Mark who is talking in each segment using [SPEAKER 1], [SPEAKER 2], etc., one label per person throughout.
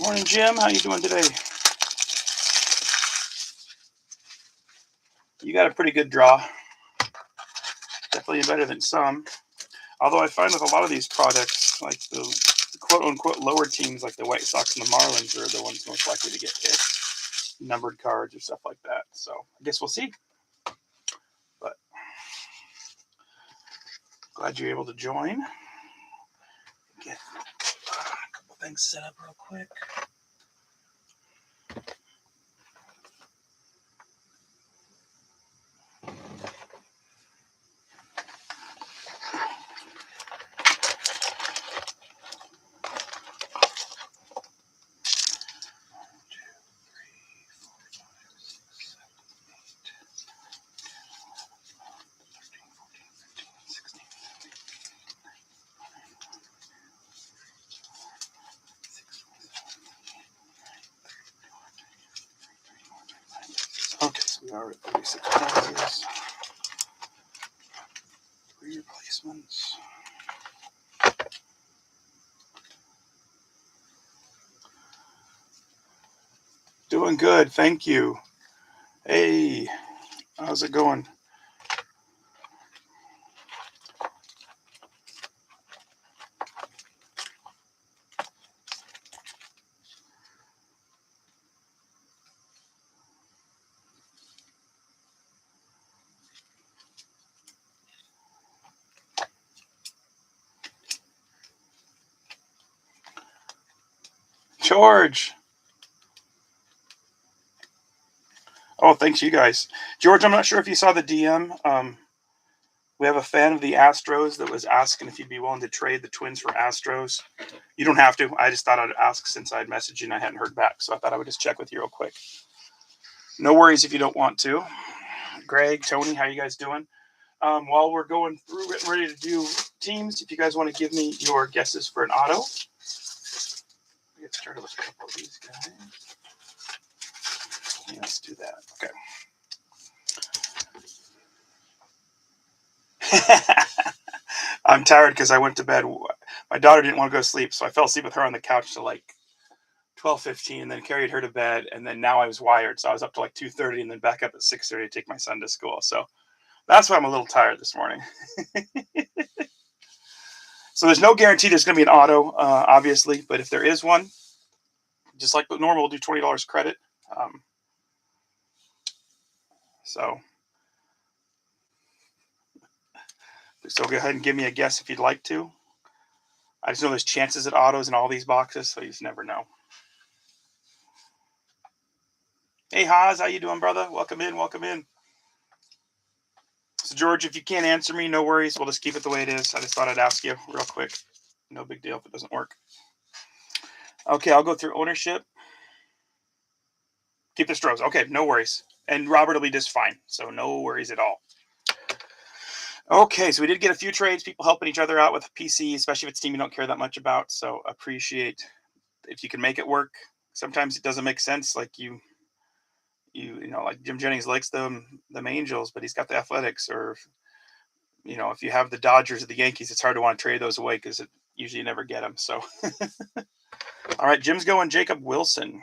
[SPEAKER 1] Morning, Jim. How you doing today? You got a pretty good draw. Definitely better than some. Although I find with a lot of these products, like the quote-unquote lower teams like the White Sox and the Marlins are the ones most likely to get hit. Numbered cards or stuff like that. So I guess we'll see. But glad you're able to join. Get a couple things set up real quick. Okay, so we are at 36 passes. 3 replacements. Doing good, thank you. Hey, how's it going? George. Oh, thanks, you guys. George, I'm not sure if you saw the DM. We have a fan of the Astros that was asking if you'd be willing to trade the Twins for Astros. You don't have to. I just thought I'd ask since I'd messaged you and I hadn't heard back. So I thought I would just check with you real quick. No worries if you don't want to. Greg, Tony, how you guys doing? While we're going through getting ready to do teams, if you guys want to give me your guesses for an auto. Get started with a couple of these guys. Let's do that. Okay. I'm tired because I went to bed. My daughter didn't want to go to sleep, so I fell asleep with her on the couch till like 12:15, and then carried her to bed. And then now I was wired, so I was up to like 2:30, and then back up at 6:30 to take my son to school. So that's why I'm a little tired this morning. So there's no guarantee there's going to be an auto, obviously, but if there is one, just like normal, we'll do $20 credit. So go ahead and give me a guess if you'd like to. I just know there's chances at autos in all these boxes, so you just never know. Hey, Haas, how you doing, brother? Welcome in, welcome in. So, George, if you can't answer me, no worries. We'll just keep it the way it is. I just thought I'd ask you real quick. No big deal if it doesn't work. Okay, I'll go through ownership. Keep the Stros. Okay, no worries. And Robert will be just fine, so no worries at all. Okay, so we did get a few trades, people helping each other out with PC, especially if it's a team you don't care that much about. So appreciate if you can make it work. Sometimes it doesn't make sense. Like you know, like Jim Jennings likes the Angels, but he's got the Athletics. Or, you know, if you have the Dodgers or the Yankees, it's hard to want to trade those away because it usually you never get them. So, all right, Jim's going Jacob Wilson.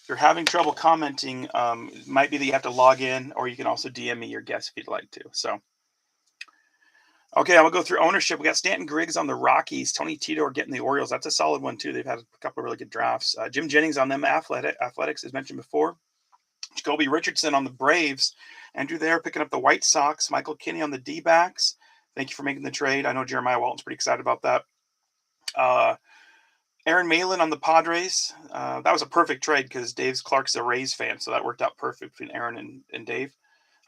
[SPEAKER 1] If you're having trouble commenting, it might be that you have to log in, or you can also DM me your guess if you'd like to. So, okay, I'm going to go through ownership. We got Stanton Griggs on the Rockies. Tony Tito getting the Orioles. That's a solid one, too. They've had a couple of really good drafts. Jim Jennings on them Athletics, as mentioned before. Jacoby Richardson on the Braves. Andrew there picking up the White Sox. Michael Kinney on the D-backs. Thank you for making the trade. I know Jeremiah Walton's pretty excited about that. Aaron Malin on the Padres. That was a perfect trade because Dave Clark's a Rays fan, so that worked out perfect between Aaron and Dave.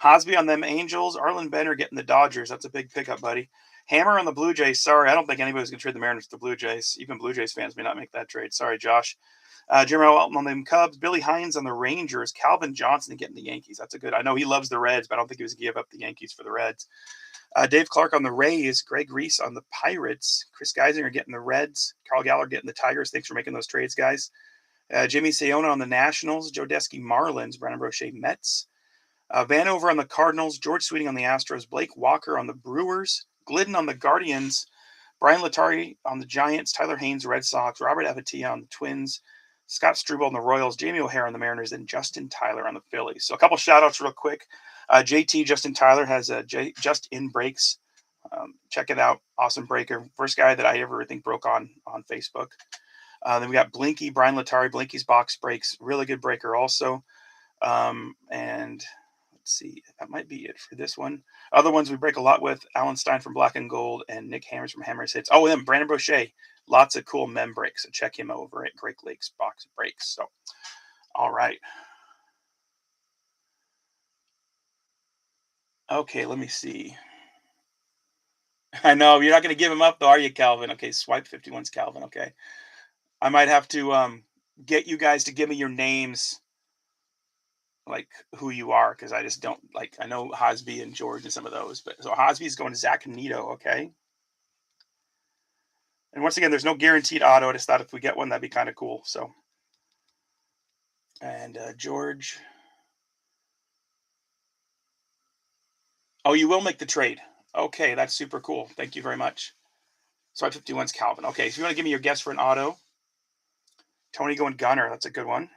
[SPEAKER 1] Hosby on them Angels. Arlen Benner getting the Dodgers. That's a big pickup, buddy. Hammer on the Blue Jays. Sorry, I don't think anybody's going to trade the Mariners to the Blue Jays. Even Blue Jays fans may not make that trade. Sorry, Josh. Jeremiah Walton on them Cubs. Billy Hines on the Rangers. Calvin Johnson getting the Yankees. That's a good. I know he loves the Reds, but I don't think he was going to give up the Yankees for the Reds. Dave Clark on the Rays, Greg Reese on the Pirates, Chris Geisinger getting the Reds, Carl Galler getting the Tigers. Thanks for making those trades, guys. Jimmy Sayona on the Nationals, Joe Desky Marlins, Brandon Brochet Mets, Vanover on the Cardinals, George Sweeting on the Astros, Blake Walker on the Brewers, Glidden on the Guardians, Brian Latari on the Giants, Tyler Haynes, Red Sox, Robert Avatilla on the Twins, Scott Struble on the Royals, Jamie O'Hara on the Mariners, and Justin Tyler on the Phillies. So a couple shout outs real quick. JT, Justin Tyler, has a Just In Breaks. Check it out. Awesome breaker. First guy that I ever think broke on Facebook. Then we got Blinky, Brian Latari, Blinky's Box Breaks. Really good breaker also. And let's see, that might be it for this one. Other ones we break a lot with: Alan Stein from Black and Gold and Nick Hammers from Hammers Hits. Oh, and Brandon Brochet. Lots of cool mem breaks. So check him over at Great Lakes Box Breaks. So, all right. Okay, let me see. I know you're not going to give him up, though, are you, Calvin? Okay, swipe 51's Calvin. Okay, I might have to get you guys to give me your names, like who you are, because I just don't like. I know Hosby and George and some of those, but so Hosby's going to Zach and Nito. Okay, and once again, there's no guaranteed auto. I just thought if we get one, that'd be kind of cool. So, and George. Oh, you will make the trade. Okay, that's super cool. Thank you very much. So 51's Calvin. Okay, so you want to give me your guess for an auto? Tony going Gunner. That's a good one.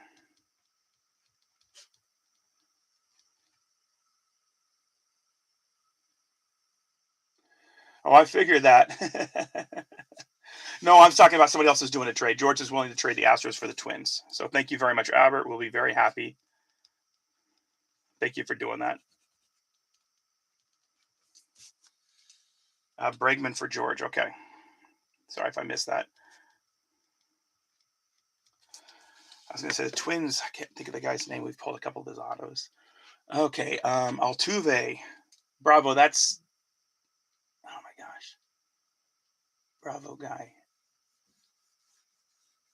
[SPEAKER 1] Oh, I figured that. No, I'm talking about somebody else who's doing a trade. George is willing to trade the Astros for the Twins. So thank you very much, Albert. We'll be very happy. Thank you for doing that. Bregman for George. Okay. Sorry if I missed that. I was going to say the Twins. I can't think of the guy's name. We've pulled a couple of his autos. Okay. Altuve. Bravo. That's. Oh my gosh. Bravo guy.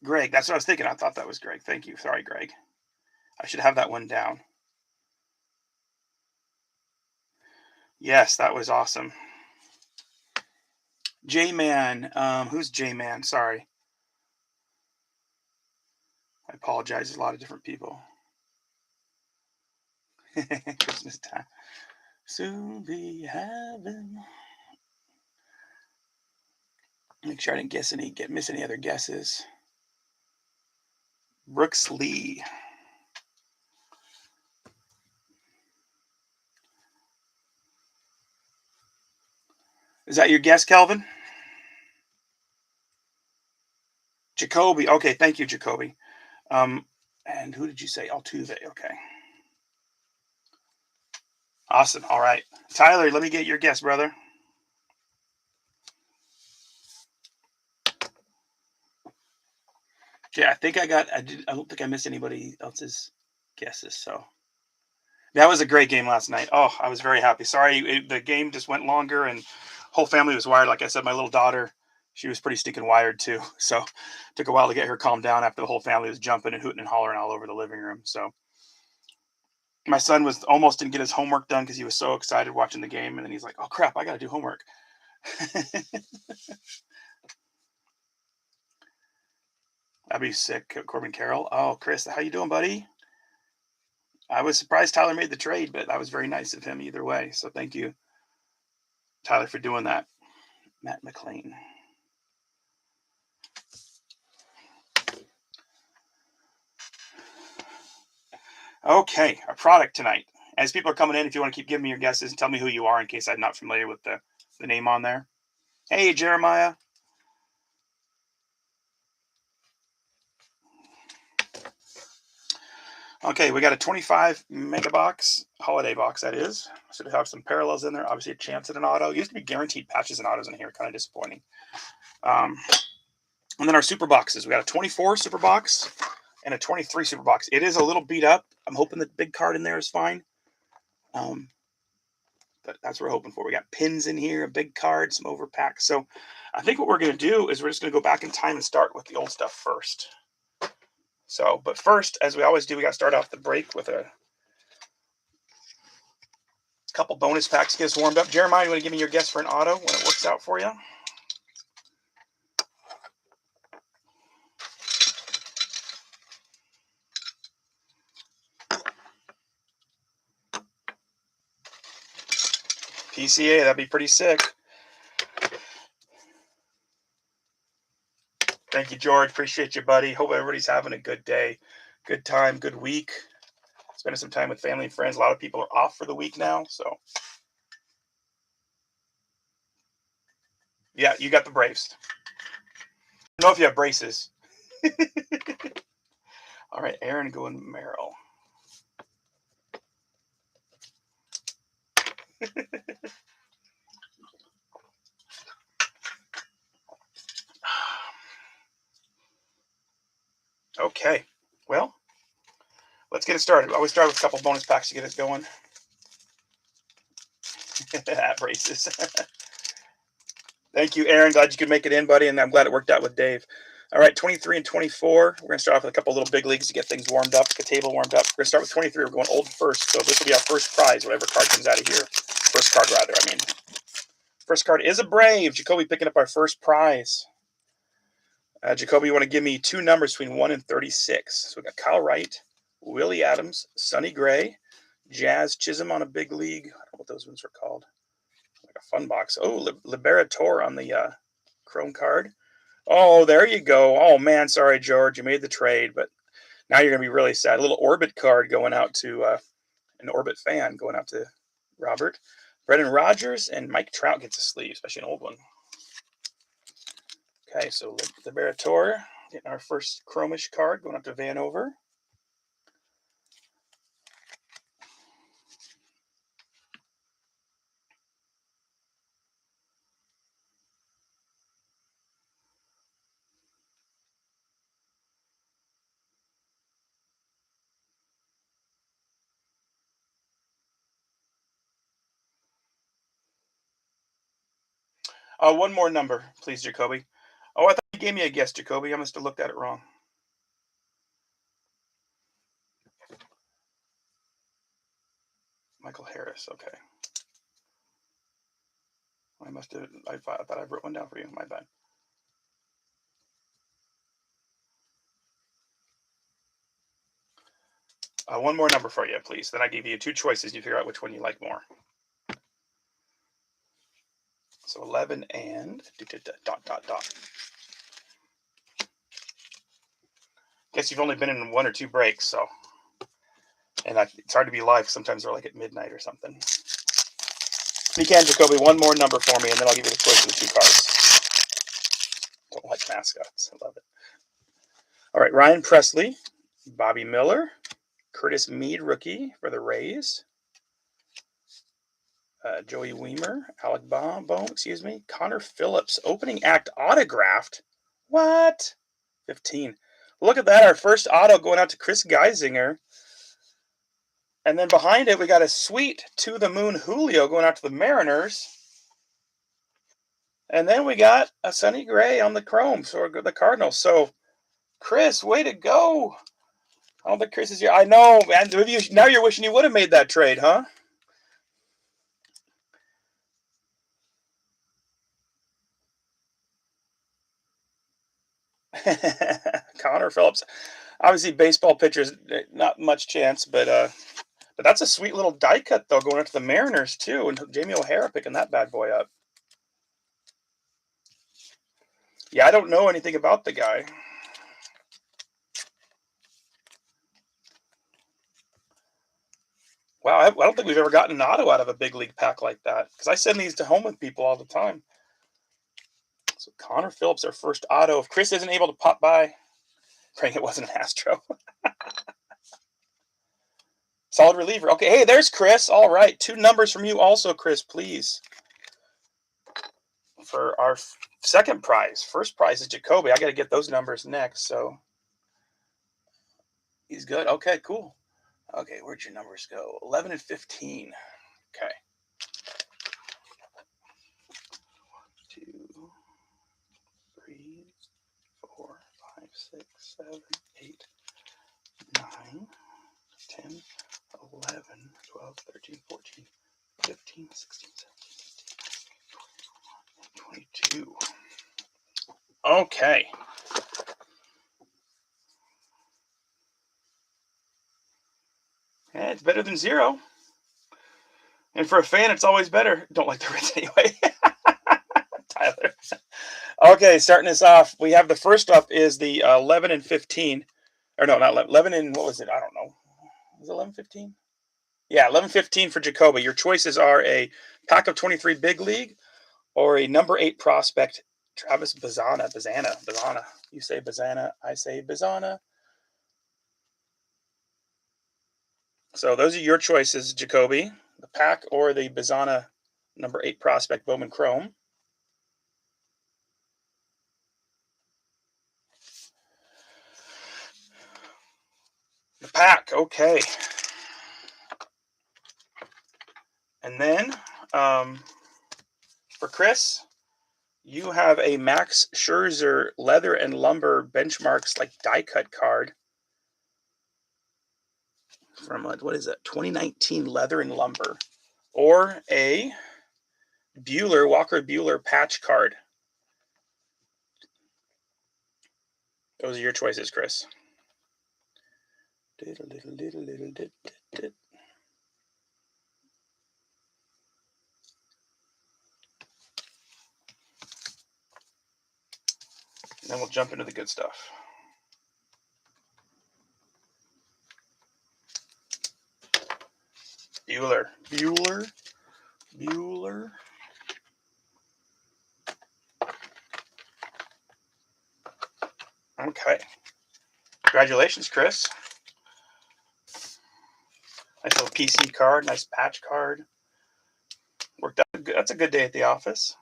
[SPEAKER 1] Greg. That's what I was thinking. I thought that was Greg. Thank you. Sorry, Greg. I should have that one down. Yes, that was awesome. J-Man. Who's J-Man? Sorry. I apologize. There's a lot of different people. Christmas time. Soon be having. Make sure I didn't miss any other guesses. Brooks Lee. Is that your guess, Kelvin? Jacoby. Okay, thank you, Jacoby. And who did you say? Altuve. Okay. Awesome. All right. Tyler, let me get your guess, brother. Yeah, I think I don't think I missed anybody else's guesses. So that was a great game last night. Oh, I was very happy. Sorry, the game just went longer and whole family was wired. Like I said, my little daughter, she was pretty stinking wired too. So it took a while to get her calmed down after the whole family was jumping and hooting and hollering all over the living room. So my son was almost didn't get his homework done because he was so excited watching the game. And then he's like, oh crap, I got to do homework. That'd be sick. Corbin Carroll. Oh, Chris, how you doing, buddy? I was surprised Tyler made the trade, but that was very nice of him either way. So thank you, Tyler, for doing that. Matt McLean. Okay, our product tonight. As people are coming in, if you want to keep giving me your guesses and tell me who you are in case I'm not familiar with the name on there. Hey, Jeremiah. Okay, we got a 25 mega box, holiday box, that is. Should have some parallels in there. Obviously, a chance at an auto. Used to be guaranteed patches and autos in here. Kind of disappointing. And then our super boxes. We got a 24 super box and a 23 super box. It is a little beat up. I'm hoping the big card in there is fine. But that's what we're hoping for. We got pins in here, a big card, some overpacks. So I think what we're going to do is we're just going to go back in time and start with the old stuff first. So, but first, as we always do, we got to start off the break with a couple bonus packs to get us warmed up. Jeremiah, you want to give me your guess for an auto when it works out for you? PCA, that'd be pretty sick. Thank you, George. Appreciate you, buddy. Hope everybody's having a good day, good time, good week. Spending some time with family and friends. A lot of people are off for the week now, so yeah, you got the Braves. I don't know if you have braces. All right, Aaron going Merrill. Okay, well, let's get it started. I always start with a couple bonus packs to get it going. At braces. Thank you, Aaron. Glad you could make it in, buddy, and I'm glad it worked out with Dave. All right, 23 and 24. We're going to start off with a couple little big leagues to get things warmed up, the table warmed up. We're going to start with 23. We're going old first, so this will be our first prize, whatever card comes out of here. First card, rather, I mean. First card is a Brave. Jacoby picking up our first prize. Jacoby, you want to give me two numbers between 1 and 36. So we got Kyle Wright, Willie Adams, Sonny Gray, Jazz Chisholm on a big league. I don't know what those ones are called. Like a fun box. Oh, Liberator on the Chrome card. Oh, there you go. Oh, man, sorry, George. You made the trade, but now you're going to be really sad. A little Orbit card going out to an Orbit fan going out to Robert. Brendan Rodgers and Mike Trout gets a sleeve, especially an old one. Okay, so Liberator getting our first chromish card going up to Vanover. One more number, please, Jacoby. Oh, I thought you gave me a guess, Jacoby. I must have looked at it wrong. Michael Harris, okay. I thought I wrote one down for you. My bad. One more number for you, please. Then I give you two choices. You figure out which one you like more. So 11 and ... Guess you've only been in one or two breaks, so. And it's hard to be live. Sometimes they're like at midnight or something. If you can, Jacoby, one more number for me, and then I'll give you the choice of the two cards. Don't like mascots. I love it. All right, Ryan Presley, Bobby Miller, Curtis Mead, rookie for the Rays. Joey Weimer, Alec Bohm, Connor Phillips, opening act autographed. What? 15. Look at that, our first auto going out to Chris Geisinger. And then behind it, we got a sweet To the Moon Julio going out to the Mariners. And then we got a Sonny Gray on the Chrome, so the Cardinals. So, Chris, way to go. I don't think Chris is here. I know, man. Now you're wishing you would have made that trade, huh? Connor Phillips. Obviously, baseball pitchers, not much chance, but that's a sweet little die cut, though, going into the Mariners, too. And Jamie O'Hara picking that bad boy up. Yeah, I don't know anything about the guy. Wow, I don't think we've ever gotten an auto out of a big league pack like that, because I send these to home with people all the time. So Connor Phillips, our first auto. If Chris isn't able to pop by, praying it wasn't an Astro. Solid reliever. Okay, hey, there's Chris. All right, two numbers from you also, Chris, please. For our second prize. First prize is Jacoby. I got to get those numbers next, so he's good. Okay, cool. Okay, where'd your numbers go? 11 and 15. Okay. 1, 2, 3, 4, 5, 6, 7, 8, 9, 10, 11, 12, 13, 14, 15, 16, 17, 18, 22. Okay. Yeah, it's better than zero. And for a fan, it's always better. Don't like the Reds anyway. Tyler. Okay, starting us off, we have the first up is the 11 and 15. Or no, not 11, 11 and what was it? I don't know. Was it 11-15? Yeah, 11-15 for Jacoby. Your choices are a pack of 23 big league or a number 8 prospect, Travis Bazana. You say Bazana, I say Bazana. So those are your choices, Jacoby. The pack or the Bazana number 8 prospect, Bowman Chrome. The pack, okay. And then for Chris, you have a Max Scherzer leather and lumber benchmarks like die cut card from what is it? 2019 leather and lumber, or a Walker Buehler patch card. Those are your choices, Chris. And then we'll jump into the good stuff. Bueller. Okay. Congratulations, Chris. Nice little PC card, nice patch card. Worked out good. That's a good day at the office.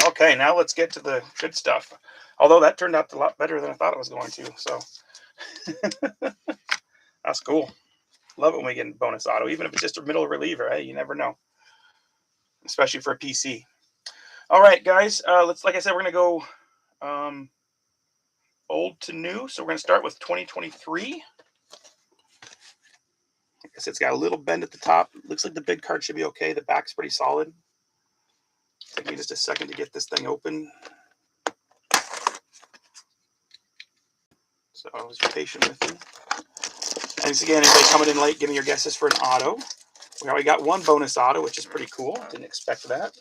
[SPEAKER 1] Okay, now let's get to the good stuff. Although that turned out a lot better than I thought it was going to. So that's cool. Love it when we get a bonus auto, even if it's just a middle reliever. Hey, you never know, especially for a PC. All right, guys. Like I said, we're gonna go old to new. So we're gonna start with 2023. I guess it's got a little bend at the top. Looks like the big card should be okay. The back's pretty solid. Take me just a second to get this thing open. So I was patient with you. Thanks again, anybody coming in late, giving your guesses for an auto. We already got one bonus auto, which is pretty cool. Didn't expect that.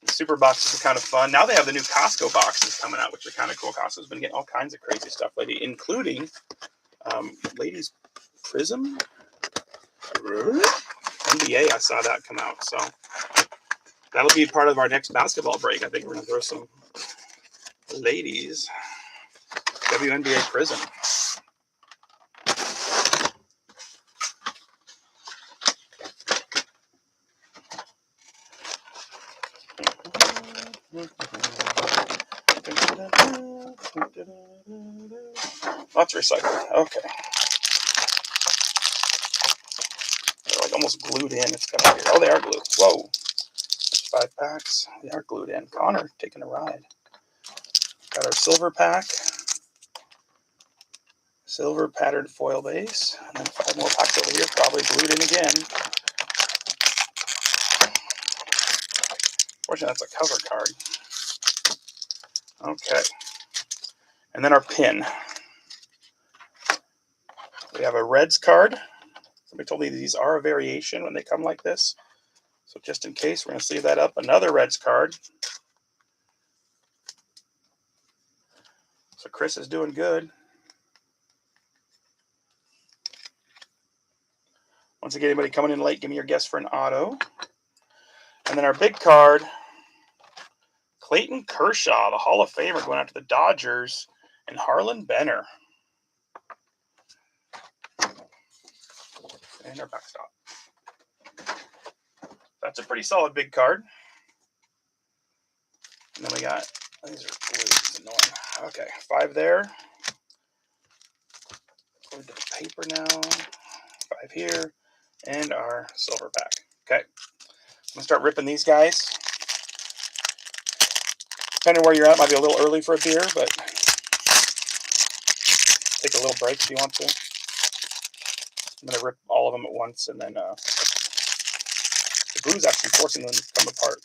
[SPEAKER 1] The super boxes are kind of fun. Now they have the new Costco boxes coming out, which are kind of cool. Costco's been getting all kinds of crazy stuff lately, including Ladies Prism. NBA, I saw that come out. So that'll be part of our next basketball break. I think we're going to throw some ladies WNBA Prism. Lots recycled. Okay. They're like almost glued in. It's kind of weird. Oh, they are glued. Whoa. There's 5 packs. They are glued in. Connor taking a ride. Got our silver pack. Silver patterned foil base. And then 5 more packs over here, probably glued in again. Fortunately, that's a cover card. Okay. And then our pin. We have a Reds card. Somebody told me these are a variation when they come like this. So just in case, we're going to sleeve that up. Another Reds card. So Chris is doing good. Once again, anybody coming in late, give me your guess for an auto. And then our big card, Clayton Kershaw, the Hall of Famer, going out to the Dodgers, and Harlan Benner. And our backstop. That's a pretty solid big card. And then we got, these are blue, it's annoying. Okay, 5 there. Go to the paper now. 5 here. And our silver pack. Okay. I'm going to start ripping these guys. Depending on where you're at, might be a little early for a beer, but take a little break if you want to. I'm going to rip all of them at once, and then the glue is actually forcing them to come apart.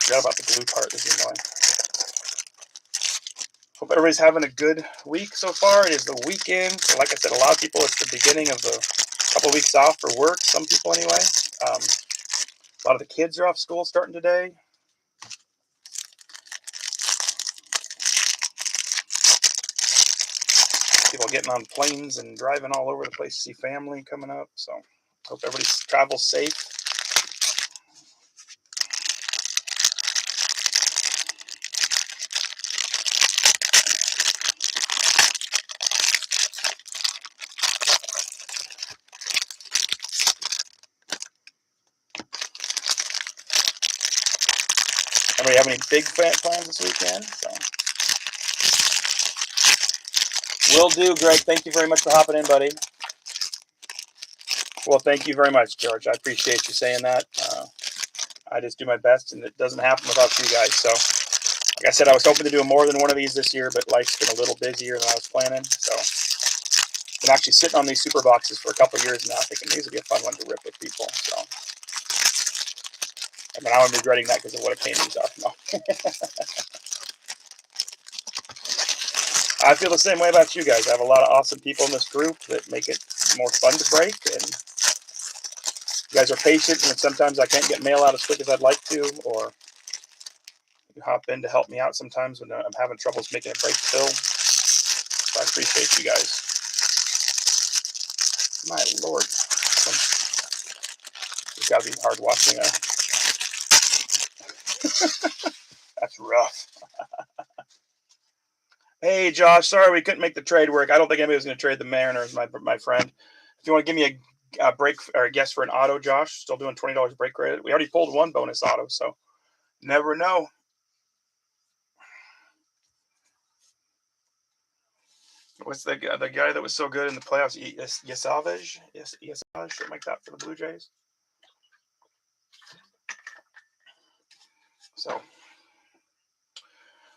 [SPEAKER 1] forgot about the glue part. This is annoying. Hope everybody's having a good week so far. It is the weekend. So like I said, a lot of people, it's the beginning of the couple of weeks off for work. Some people anyway. A lot of the kids are off school starting today. People getting on planes and driving all over the place to see family coming up. So hope everybody travels safe. Everybody have any big plans this weekend? So, will do, Greg. Thank you very much for hopping in, buddy. Well, thank you very much, George. I appreciate you saying that. I just do my best, and it doesn't happen without you guys. So, like I said, I was hoping to do more than one of these this year, but life's been a little busier than I was planning. So, I'm actually sitting on these super boxes for a couple of years now, thinking these would be a fun one to rip with people. So, I mean, I'm regretting that because of what a pain these are. No. I feel the same way about you guys. I have a lot of awesome people in this group that make it more fun to break, and you guys are patient, and sometimes I can't get mail out as quick as I'd like to, or you hop in to help me out sometimes when I'm having troubles making a break still. So I appreciate you guys. My Lord. It's got to be hard watching. That's rough. Hey, Josh. Sorry we couldn't make the trade work. I don't think anybody was going to trade the Mariners, my friend. If you want to give me a break or a guess for an auto, Josh, still doing $20 break credit. We already pulled one bonus auto, so never know. What's the guy that was so good in the playoffs? Yesavage? Yesavage, something like that for the Blue Jays. So,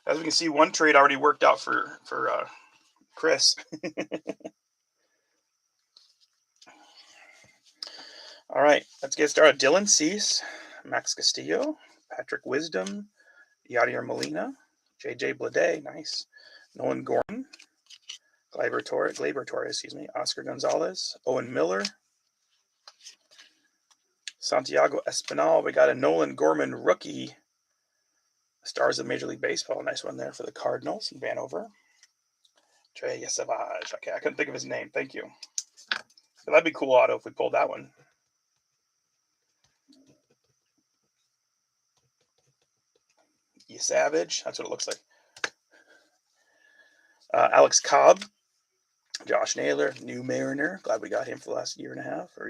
[SPEAKER 1] as we can see, one trade already worked out for Chris. All right, let's get started. Dylan Cease, Max Castillo, Patrick Wisdom, Yadier Molina, J.J. Bleday, nice. Nolan Gordon, Gleyber Torres, Oscar Gonzalez, Owen Miller, Santiago Espinal. We got a Nolan Gorman rookie. Stars of Major League Baseball. Nice one there for the Cardinals in Vanover. Trey Yesavage. Okay, I couldn't think of his name. Thank you. So that'd be cool auto if we pulled that one. Yesavage. That's what it looks like. Alex Cobb. Josh Naylor, new Mariner. Glad we got him for the last year and a half or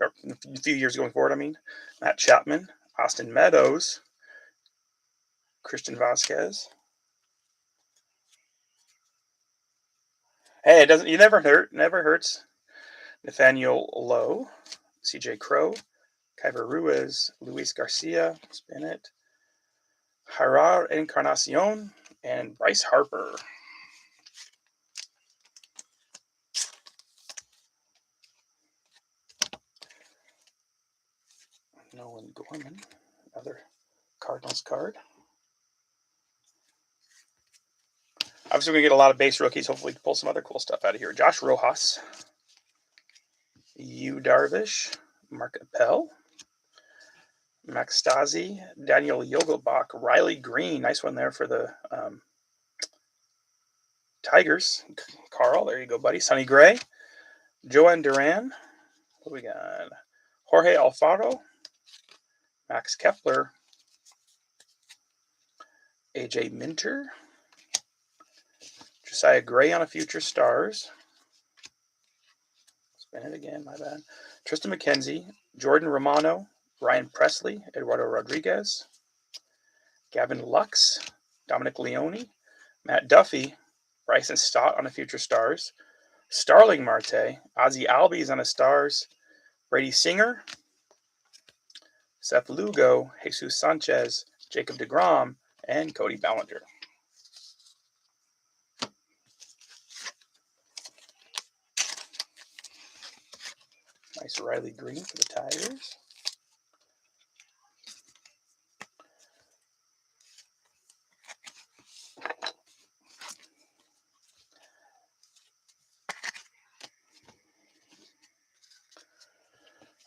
[SPEAKER 1] a few years going forward. I mean, Matt Chapman, Austin Meadows, Christian Vasquez. Hey, it doesn't. You never hurts. Nathaniel Lowe, C.J. Crow, Kyver Ruiz, Luis Garcia, spin it, Harar Encarnacion, and Bryce Harper. Nolan Gorman, another Cardinals card. Obviously, we're going to get a lot of base rookies. Hopefully, we can pull some other cool stuff out of here. Josh Rojas, Yu Darvish, Mark Appel, Max Stassi, Daniel Yogelbach, Riley Green. Nice one there for the Tigers. Carl, there you go, buddy. Sonny Gray, Joan Duran. What do we got? Jorge Alfaro, Max Kepler, AJ Minter, Josiah Gray on a Future Stars. Spin it again, my bad. Tristan McKenzie, Jordan Romano, Ryan Presley, Eduardo Rodriguez, Gavin Lux, Dominic Leone, Matt Duffy, Bryson Stott on a Future Stars, Starling Marte, Ozzie Albies on a Stars, Brady Singer, Seth Lugo, Jesus Sanchez, Jacob deGrom, and Cody Ballinger. Nice Riley Green for the Tigers.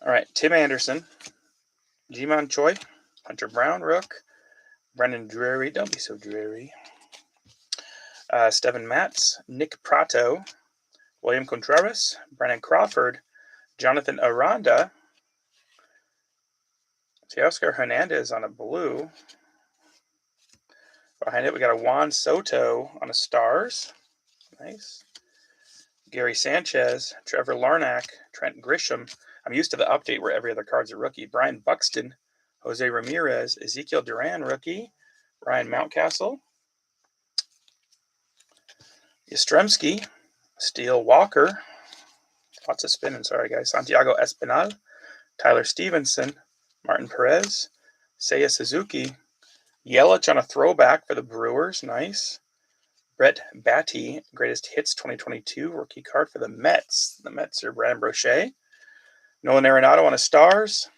[SPEAKER 1] All right, Tim Anderson, Jimon Choi, Hunter Brown, Rook, Brendan Drury, don't be so dreary, Steven Matz, Nick Prato, William Contreras, Brandon Crawford, Jonathan Aranda, Teoscar Hernandez on a blue. Behind it, we got a Juan Soto on a Stars. Nice. Gary Sanchez, Trevor Larnack, Trent Grisham. I'm used to the update where every other card's a rookie. Brian Buxton, Jose Ramirez, Ezekiel Duran, rookie. Ryan Mountcastle, Yastrzemski, Steele Walker. Lots of spinning, sorry guys. Santiago Espinal, Tyler Stevenson, Martin Perez, Seiya Suzuki, Yelich on a throwback for the Brewers. Nice. Brett Batty, Greatest Hits 2022 rookie card for the Mets. The Mets are Brandon Brochet. Nolan Arenado on a Stars.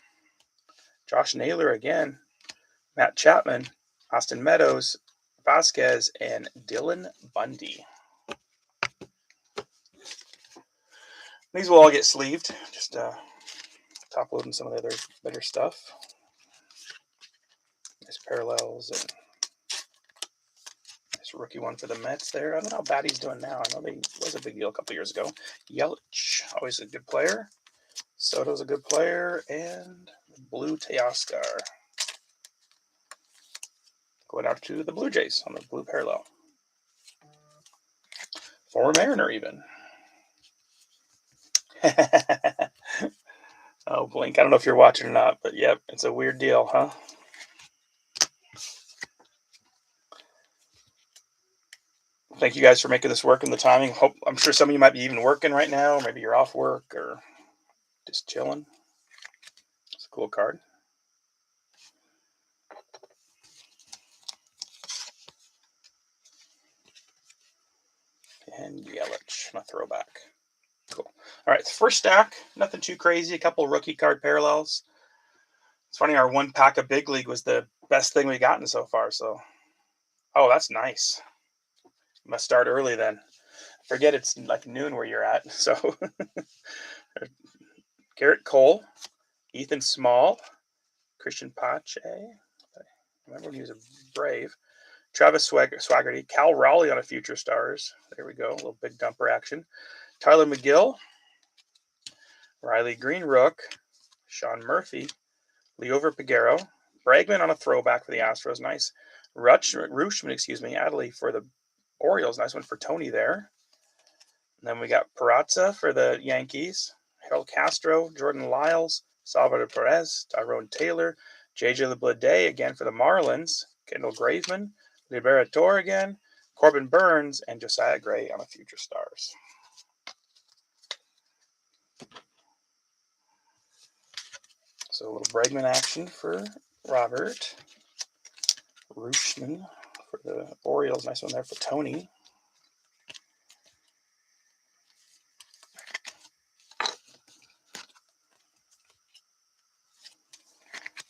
[SPEAKER 1] Josh Naylor again. Matt Chapman, Austin Meadows, Vasquez, and Dylan Bundy. These will all get sleeved. Just top loading some of the other better stuff. Nice parallels and nice rookie one for the Mets there. I don't know how bad he's doing now. I know he was a big deal a couple years ago. Yelich, always a good player. Soto's a good player. And Blue Teoscar. Going out to the Blue Jays on the blue parallel. Former Mariner even. Oh, Blink. I don't know if you're watching or not, but yep, it's a weird deal, huh? Thank you guys for making this work and the timing. I'm sure some of you might be even working right now, or maybe you're off work or just chilling. It's a cool card. And Yelich, my throwback. Cool. All right, first stack, nothing too crazy. A couple rookie card parallels. It's funny, our one pack of Big League was the best thing we've gotten so far. So, oh, that's nice. Must start early then. Forget it's like noon where you're at. So, Garrett Cole, Ethan Small, Christian Pache. I remember when he was a Brave. Travis Swaggerty, Cal Raleigh on a Future Stars. There we go. A little big dumper action. Tyler McGill, Riley Greenrook, Sean Murphy, Leover Piguero, Bregman on a throwback for the Astros. Nice. Rooshman, Adley for the Orioles. Nice one for Tony there. And then we got Peraza for the Yankees, Harold Castro, Jordan Lyles, Salvador Perez, Tyrone Taylor, JJ LeBlade again for the Marlins, Kendall Graveman, Liberator again, Corbin Burns, and Josiah Gray on a Future Stars. So a little Bregman action for Robert. Rooshman for the Orioles. Nice one there for Tony. I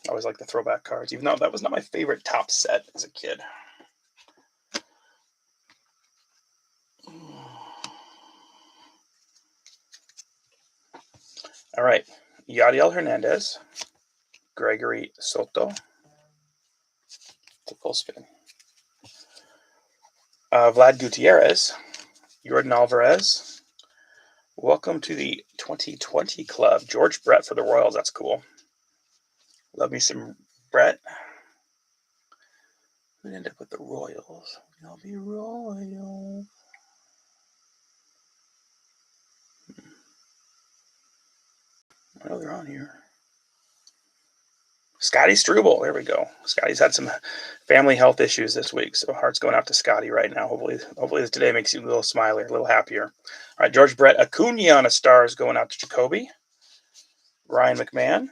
[SPEAKER 1] always like the throwback cards, even though that was not my favorite top set as a kid. All right. Yadiel Hernandez, Gregory Soto. It's a full spin. Vlad Gutierrez, Jordan Alvarez. Welcome to the 2020 club. George Brett for the Royals. That's cool. Love me some Brett. We end up with the Royals. I'll be royal. I know they're on here. Scotty Struble. There we go. Scotty's had some family health issues this week, so heart's going out to Scotty right now. Hopefully today makes you a little smiler, a little happier. All right, George Brett Acuna on a Stars going out to Jacoby. Ryan McMahon.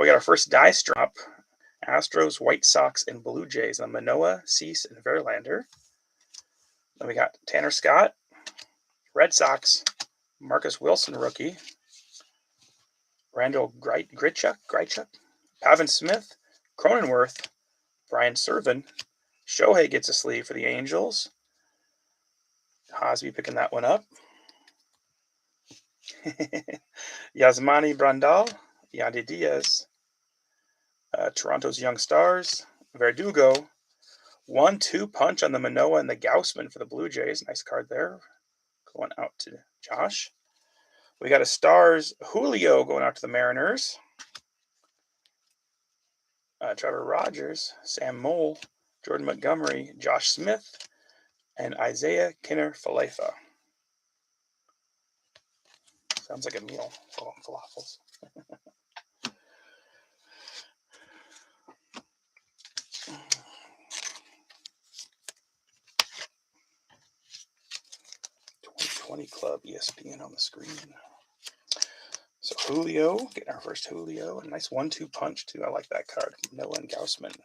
[SPEAKER 1] We got our first dice drop. Astros, White Sox, and Blue Jays on Manoah, Cease, and Verlander. Then we got Tanner Scott, Red Sox, Marcus Wilson rookie. Randall Grichuk, Pavin Smith, Cronenworth, Brian Servin. Shohei gets a sleeve for the Angels. Hosby picking that one up. Yasmani Brandal, Yandy Diaz, Toronto's Young Stars, Verdugo. 1-2 punch on the Manoah and the Gaussman for the Blue Jays. Nice card there. Going out to Josh. We got a Stars Julio going out to the Mariners. Trevor Rogers, Sam Mole, Jordan Montgomery, Josh Smith, and Isaiah Kinner-Falefa. Sounds like a meal full of falafels. Club ESPN on the screen. So Julio, getting our first Julio. A nice 1-2 punch, too. I like that card. Noah and Gaussman.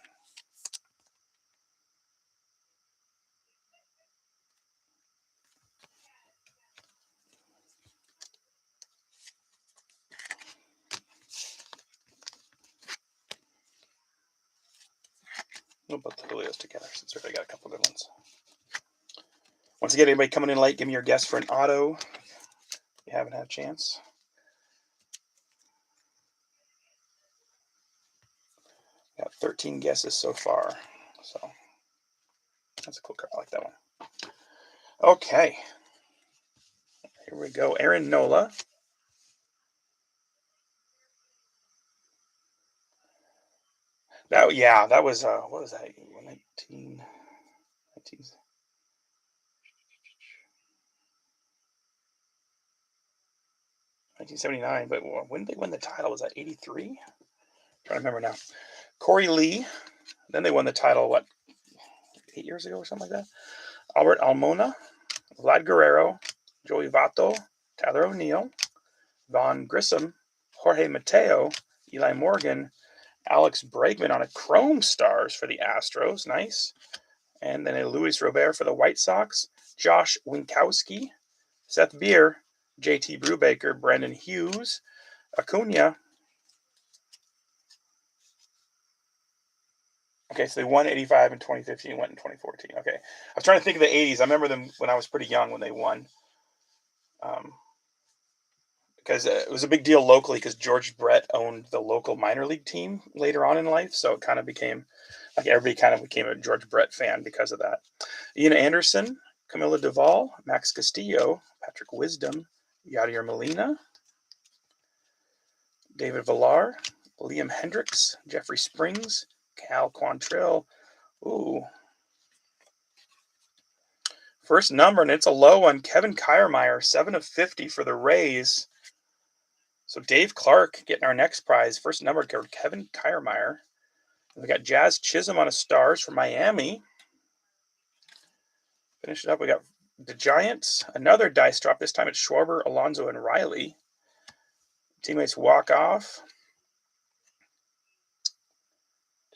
[SPEAKER 1] We'll put the Julios together since we already got a couple good ones. Once again, anybody coming in late, give me your guess for an auto. If you haven't had a chance. Got 13 guesses so far. So that's a cool card. I like that one. Okay. Here we go. Aaron Nola. That was what was that? 1979, but when did they win the title? Was that 83? Trying to remember now. Corey Lee. Then they won the title, 8 years ago or something like that? Albert Almona, Vlad Guerrero, Joey Votto, Tyler O'Neill, Vaughn Grissom, Jorge Mateo, Eli Morgan, Alex Bregman on a Chrome Stars for the Astros. Nice. And then a Luis Robert for the White Sox, Josh Winkowski, Seth Beer, JT Brubaker, Brandon Hughes, Acuna. Okay, so they won 85 in 2015, went in 2014. Okay. I was trying to think of the 80s. I remember them when I was pretty young when they won. Because it was a big deal locally because George Brett owned the local minor league team later on in life. So it kind of became, like everybody kind of became a George Brett fan because of that. Ian Anderson, Camila Duvall, Max Castillo, Patrick Wisdom, Yadier Molina, David Villar, Liam Hendricks, Jeffrey Springs, Cal Quantrill. Ooh. First number, and it's a low one. Kevin Kiermaier, 7/50 for the Rays. So Dave Clark getting our next prize. First number, Kevin Kiermaier. We got Jazz Chisholm on a Stars for Miami. Finish it up. We got the Giants. Another dice drop. This time it's Schwarber, Alonso, and Riley. Teammates walk off.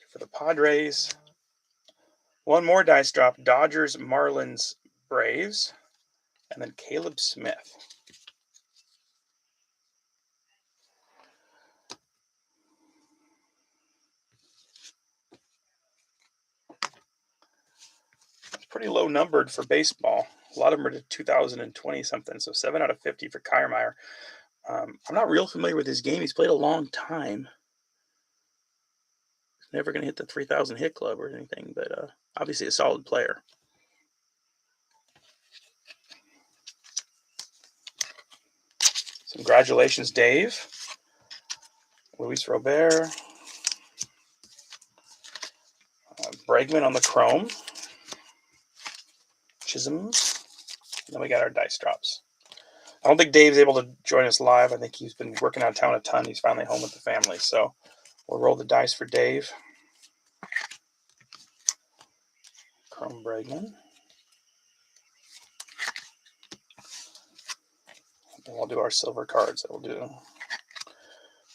[SPEAKER 1] For the Padres. One more dice drop. Dodgers, Marlins, Braves. And then Caleb Smith. It's pretty low numbered for baseball. A lot of them are to 2020 something. So 7/50 for Kiermaier. I'm not real familiar with his game. He's played a long time. He's never going to hit the 3,000 hit club or anything, but obviously a solid player. So congratulations, Dave. Luis Robert. Bregman on the Chrome. Chisholm. And then we got our dice drops. I don't think Dave's able to join us live. I think he's been working out of town a ton. He's finally home with the family. So we'll roll the dice for Dave. Chrome Bregman. And we'll do our silver cards that we'll do.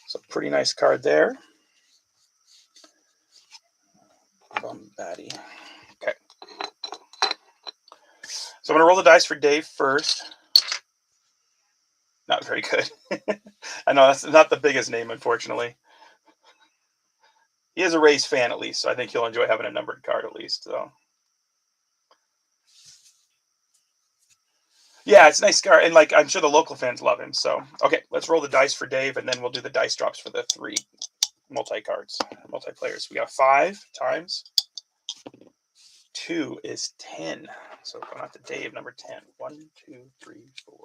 [SPEAKER 1] So pretty nice card there. Batty. Okay. So I'm going to roll the dice for Dave first. Not very good. I know that's not the biggest name, unfortunately. He is a Rays fan, at least, so I think he'll enjoy having a numbered card, at least. So, Yeah, it's a nice card, and like I'm sure the local fans love him. So okay, let's roll the dice for Dave, and then we'll do the dice drops for the 3 multi-cards, multiplayers. We got 5 times 2 is 10. So going out to Dave, number 10. 1, 2, 3, 4,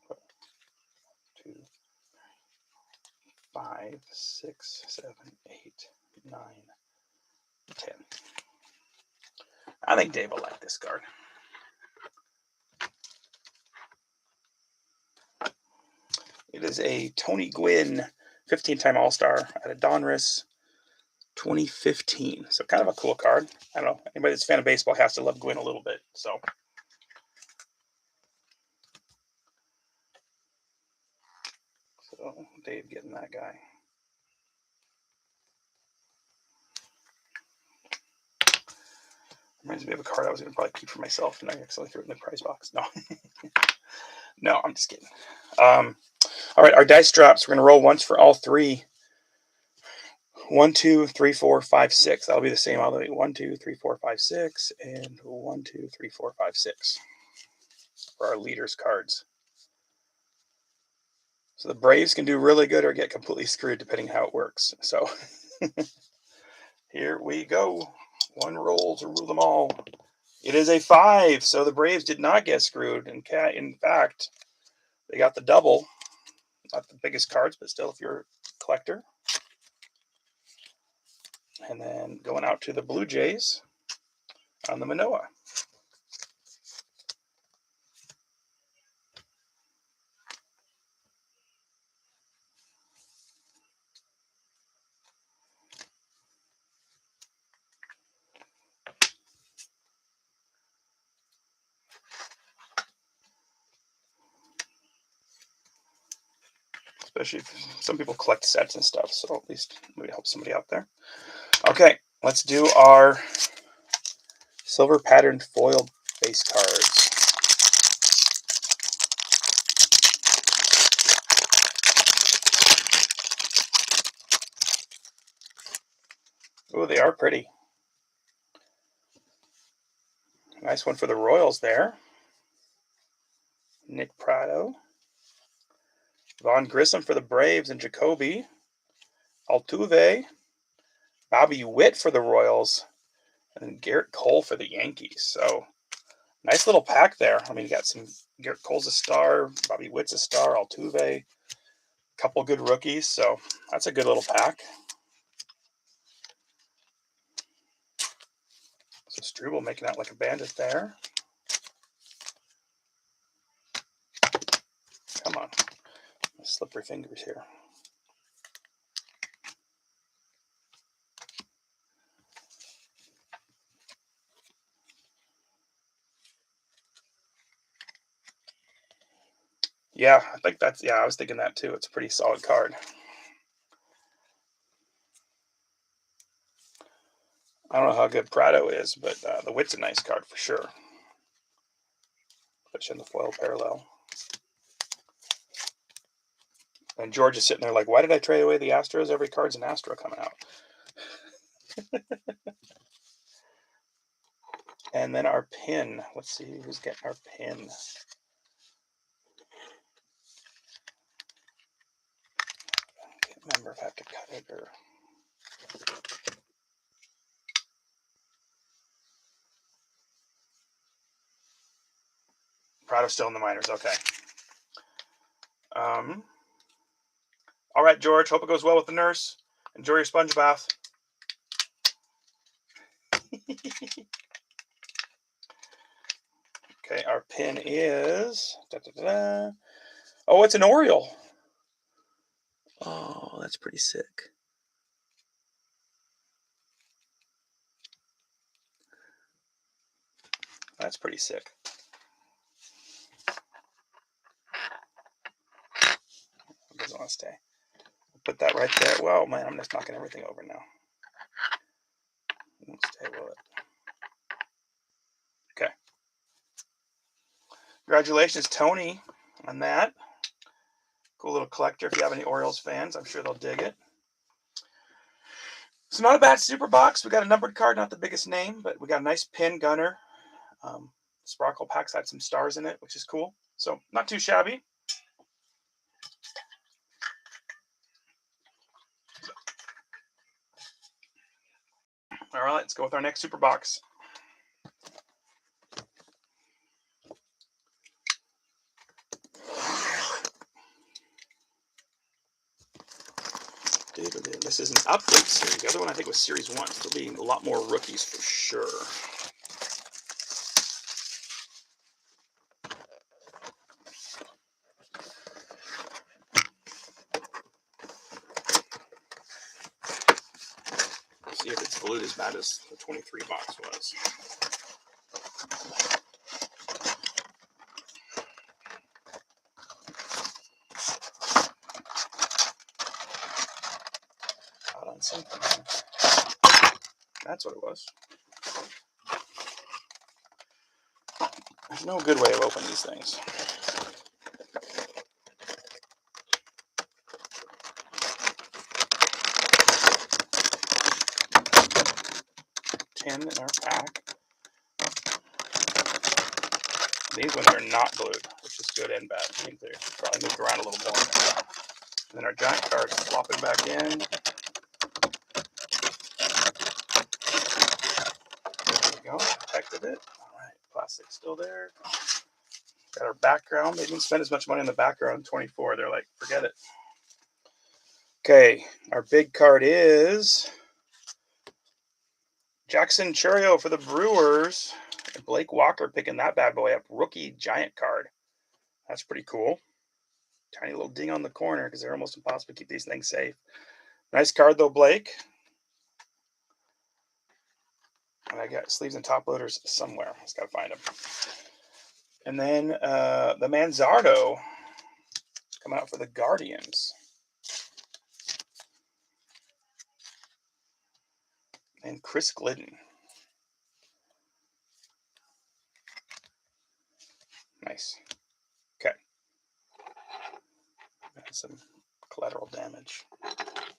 [SPEAKER 1] 5. 2, 5, 6, 7, 8, 9, 10. I think Dave will like this card. It is a Tony Gwynn 15-time All-Star at a Donruss 2015. So kind of a cool card. I don't know. Anybody that's a fan of baseball has to love Gwynn a little bit. So Dave getting that guy. Reminds me of a card I was going to probably keep for myself, and I accidentally threw it in the prize box. No. No, I'm just kidding. All right, our dice drops. We're going to roll once for all 3. 1, 2, 3, 4, 5, 6. That'll be the same all the way. 1, 2, 3, 4, 5, 6, and 1, 2, 3, 4, 5, 6 for our leaders cards. So the Braves can do really good or get completely screwed depending how it works. So here we go. 1 roll to rule them all. It is a 5. So the Braves did not get screwed. In fact, they got the double. Not the biggest cards, but still, if you're a collector. And then going out to the Blue Jays on the Manoa. Especially if some people collect sets and stuff, so at least maybe help somebody out there. Okay, let's do our silver patterned foil base cards. Oh, they are pretty. Nice one for the Royals there. Nick Prado. Vaughn Grissom for the Braves and Jacoby. Altuve. Bobby Witt for the Royals. And then Garrett Cole for the Yankees. So, nice little pack there. I mean, you got some Garrett Cole's a star. Bobby Witt's a star. Altuve. Couple good rookies. So, that's a good little pack. So, Struble making out like a bandit there. Come on. Slippery fingers here. Yeah, I think that's, yeah, I was thinking that too. It's a pretty solid card. I don't know how good Prado is, but the Witt's a nice card for sure. Put you in the foil parallel. And George is sitting there like, why did I trade away the Astros? Every card's an Astro coming out. And then our pin. Let's see who's getting our pin. I can't remember if I have to cut it or... Prado's still in the minors. Okay. All right, George. Hope it goes well with the nurse. Enjoy your sponge bath. Okay, our pin is... Oh, it's an Oriole. Oh, that's pretty sick. That's pretty sick. It doesn't want to stay. Put that right there. Well, man, I'm just knocking everything over now. It won't stay, will it? Okay. Congratulations, Tony, on that. Cool little collector. If you have any Orioles fans, I'm sure they'll dig it. So not a bad super box. We got a numbered card, not the biggest name, but we got a nice pin gunner. Sparkle packs had some stars in it, which is cool. So not too shabby. All right, let's go with our next super box. This is an update series. The other one I think was series 1. Still being a lot more rookies for sure. Let's see if it's glued as bad as the 23 box was. Out on something. That's what it was. There's no good way of opening these things. In our pack. These ones are not glued, which is good and bad. I think they're probably moved around a little more. And then our giant cards flopping back in. There we go. Protected it. All right. Plastic still there. Got our background. They didn't spend as much money on the background in 24. They're like, forget it. Okay. Our big card is Jackson Chourio for the Brewers. Blake Walker picking that bad boy up. Rookie giant card. That's pretty cool. Tiny little ding on the corner because they're almost impossible to keep these things safe. Nice card though, Blake. And I got sleeves and top loaders somewhere. Just gotta find them. And then the Manzardo coming out for the Guardians. And Chris Glidden. Nice. Okay. Got some collateral damage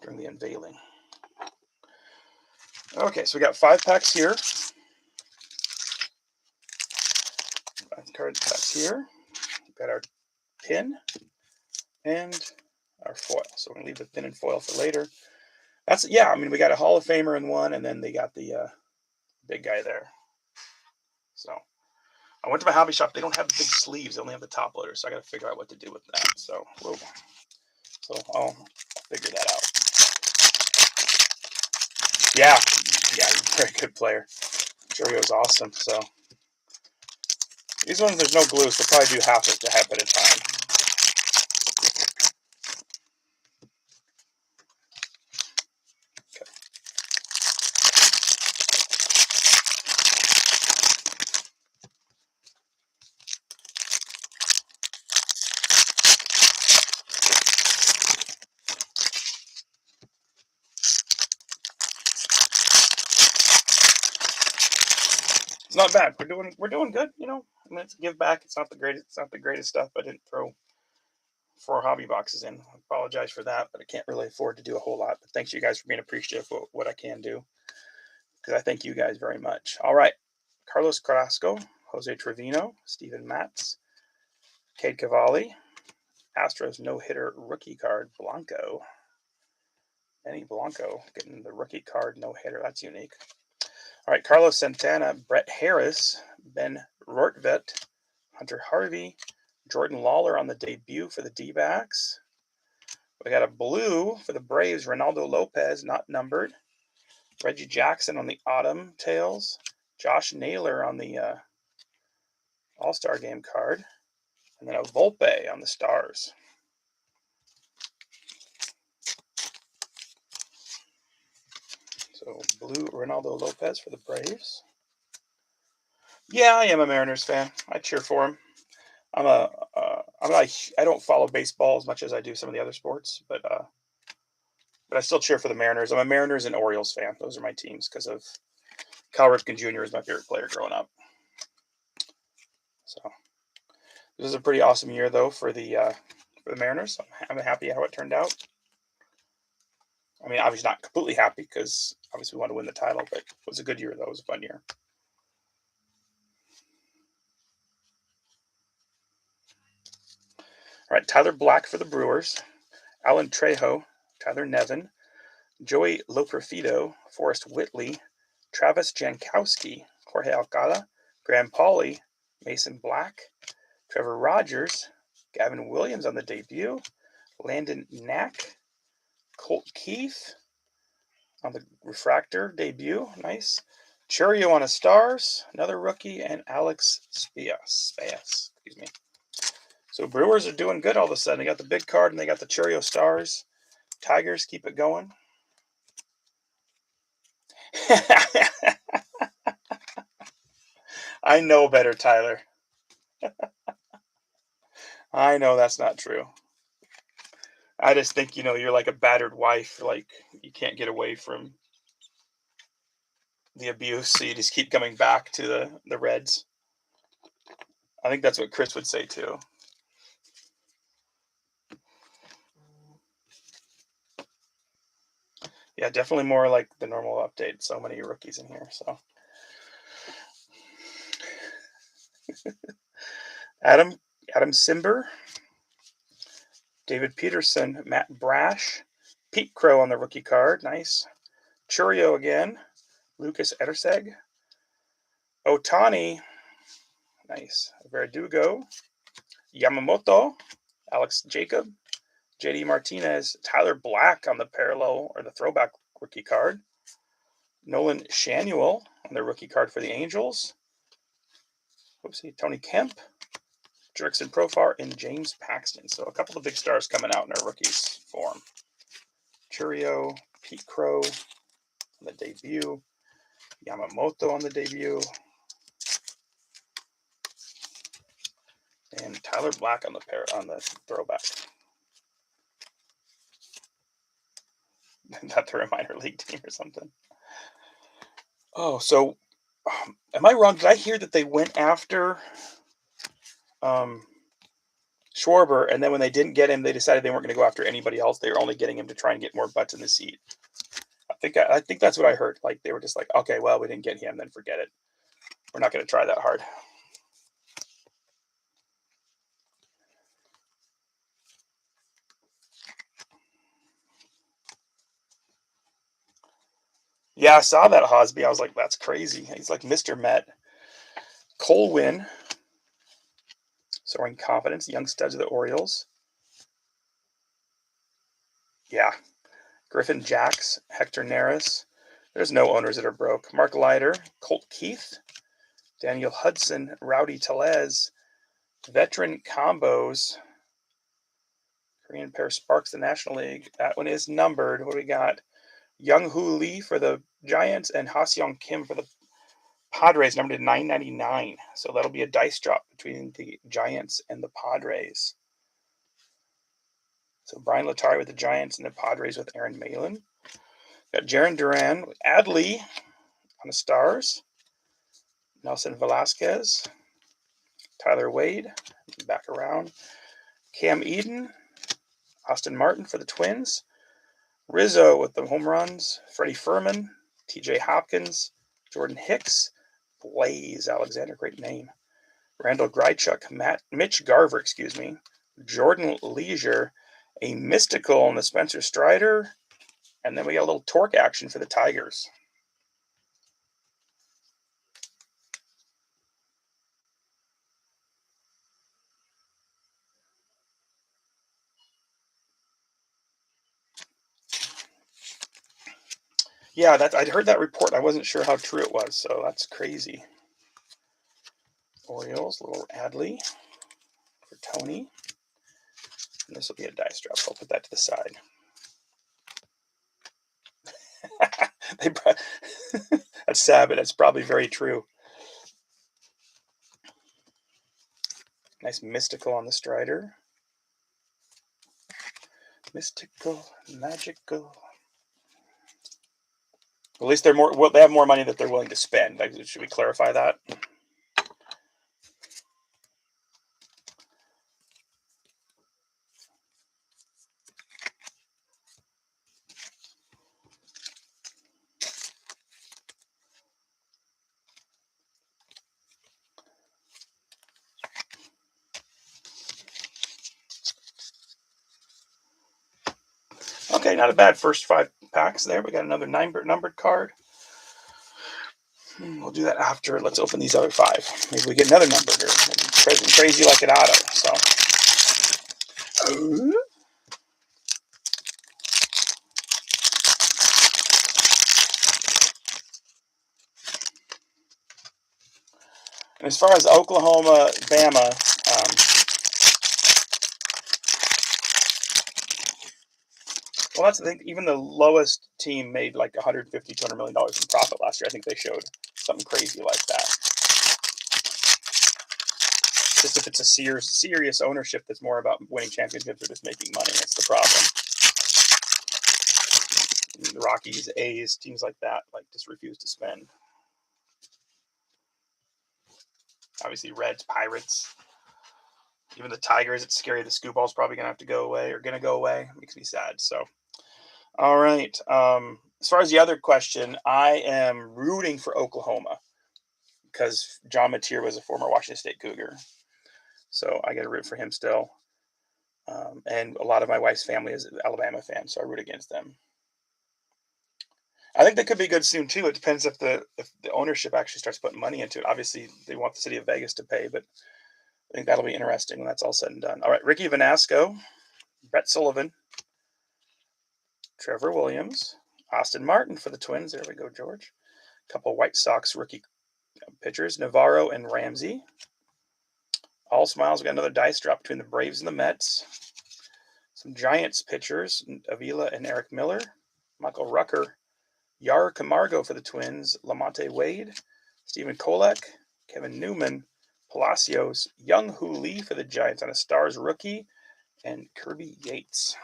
[SPEAKER 1] during the unveiling. Okay, so we got 5 packs here. 5 card packs here. We've got our pin and our foil. So we're gonna leave the pin and foil for later. That's, yeah, I mean, we got a Hall of Famer in one, and then they got the big guy there. So I went to my hobby shop. They don't have the big sleeves. They only have the top loader. So I got to figure out what to do with that. So, I'll figure that out. Yeah, very good player. Chourio's awesome. So these ones, there's no glue, so we'll probably do half at a time. Okay. It's not bad. We're doing good. You know, I mean, it's a give back. It's not the greatest stuff. I didn't throw 4 hobby boxes in. I apologize for that, but I can't really afford to do a whole lot. But thanks you guys for being appreciative of what I can do, because I thank you guys very much. All right, Carlos Carrasco, Jose Trevino, Steven Matz, Cade Cavalli, Astros no-hitter rookie card, Blanco. Benny Blanco getting the rookie card no-hitter. That's unique. All right, Carlos Santana, Brett Harris, Ben Rortvedt, Hunter Harvey, Jordan Lawler on the debut for the D-backs. We got a blue for the Braves, Ronaldo Lopez, not numbered. Reggie Jackson on the autumn tails. Josh Naylor on the All-Star Game card. And then a Volpe on the stars. So blue Ronaldo Lopez for the Braves. Yeah, I am a Mariners fan. I cheer for him. I don't follow baseball as much as I do some of the other sports, but I still cheer for the Mariners. I'm a Mariners and Orioles fan. Those are my teams because of Cal Ripken Jr. is my favorite player growing up. So this is a pretty awesome year though for the Mariners. I'm happy how it turned out. I mean, obviously not completely happy because obviously we want to win the title, but it was a good year though. It was a fun year. All right, Tyler Black for the Brewers. Alan Trejo, Tyler Nevin, Joey Loperfido, Forrest Whitley, Travis Jankowski, Jorge Alcala, Graham Pauley, Mason Black, Trevor Rogers, Gavin Williams on the debut, Landon Knack, Colt Keith on the refractor debut, nice. Churio on a Stars, another rookie, and Alex Spias, excuse me. So Brewers are doing good all of a sudden. They got the big card and they got the Churio Stars. Tigers keep it going. I know better, Tyler. I know that's not true. I just think, you're like a battered wife. Like, you can't get away from the abuse, so you just keep coming back to the Reds. I think that's what Chris would say, too. Yeah, definitely more like the normal update. So many rookies in here, so. Adam Simber, David Peterson, Matt Brash, Pete Crow on the rookie card, nice. Churio again, Lucas Ederseg, Otani, nice. Verdugo, Yamamoto, Alex Jacob, JD Martinez, Tyler Black on the parallel or the throwback rookie card, Nolan Shanuel on the rookie card for the Angels, Tony Kemp, Jurickson Profar, and James Paxton. So a couple of big stars coming out in our rookies form. Churio, Pete Crow on the debut, Yamamoto on the debut, and Tyler Black on the throwback. Not through a minor league team or something. Oh, so am I wrong? Did I hear that they went after Schwarber, and then when they didn't get him, they decided they weren't going to go after anybody else. They were only getting him to try and get more butts in the seat. I think that's what I heard. Like, they were just like, okay, well, we didn't get him, then forget it. We're not going to try that hard. Yeah, I saw that Hosby. I was like, that's crazy. He's like Mr. Met. Cole Winn, soaring confidence, young studs of the Orioles. Yeah. Griffin Jacks, Hector Neris. There's no owners that are broke. Mark Leiter, Colt Keith, Daniel Hudson, Rowdy Telez, veteran combos. Korean pair Sparks, the National League. That one is numbered. What do we got? Young Hoo Lee for the Giants and Ha-Seong Kim for the Padres, numbered to 999. So that'll be a dice drop between the Giants and the Padres. So Brian Latari with the Giants and the Padres with Aaron Malin. Got Jaron Duran, Adley on the Stars. Nelson Velasquez. Tyler Wade, back around. Cam Eden. Austin Martin for the Twins. Rizzo with the home runs. Freddie Furman. TJ Hopkins. Jordan Hicks. Blaze Alexander, great name. Randall Grichuk. Mitch Garver, Jordan Leisure. A mystical on the Spencer Strider. And then we got a little torque action for the Tigers. Yeah, I'd heard that report. I wasn't sure how true it was, so that's crazy. Orioles, little Adley for Tony. And this will be a dice drop. I'll put that to the side. That's sad, but that's probably very true. Nice mystical on the Strider. Mystical, magical. At least they have more money that they're willing to spend. Should we clarify that? Okay, not a bad first 5 packs there. We got another numbered card. We'll do that after. Let's open these other 5. Maybe we get another numbered or crazy like an auto. So. And as far as Oklahoma, Bama, well, that's the thing. Even the lowest team made like $150, $200 million in profit last year. I think they showed something crazy like that. Just if it's a serious ownership that's more about winning championships or just making money, that's the problem. The Rockies, A's, teams like that, like just refuse to spend. Obviously, Reds, Pirates, even the Tigers. It's scary. The Scoop Ball's probably gonna have to go away or gonna go away. Makes me sad. So, all right. As far as the other question, I am rooting for Oklahoma because John Mateer was a former Washington State Cougar, so I got to root for him still. And a lot of my wife's family is Alabama fans, so I root against them. I think they could be good soon too. It depends if the ownership actually starts putting money into it. Obviously, they want the city of Vegas to pay, but I think that'll be interesting when that's all said and done. All right, Ricky Vanasco, Brett Sullivan, Trevor Williams, Austin Martin for the Twins. There we go, George. A couple White Sox rookie pitchers, Navarro and Ramsey. All smiles. We got another dice drop between the Braves and the Mets. Some Giants pitchers, Avila and Eric Miller. Michael Rucker, Yar Camargo for the Twins, Lamonte Wade, Stephen Kolek, Kevin Newman, Palacios, Young Hoo Lee for the Giants on a Stars rookie, and Kirby Yates.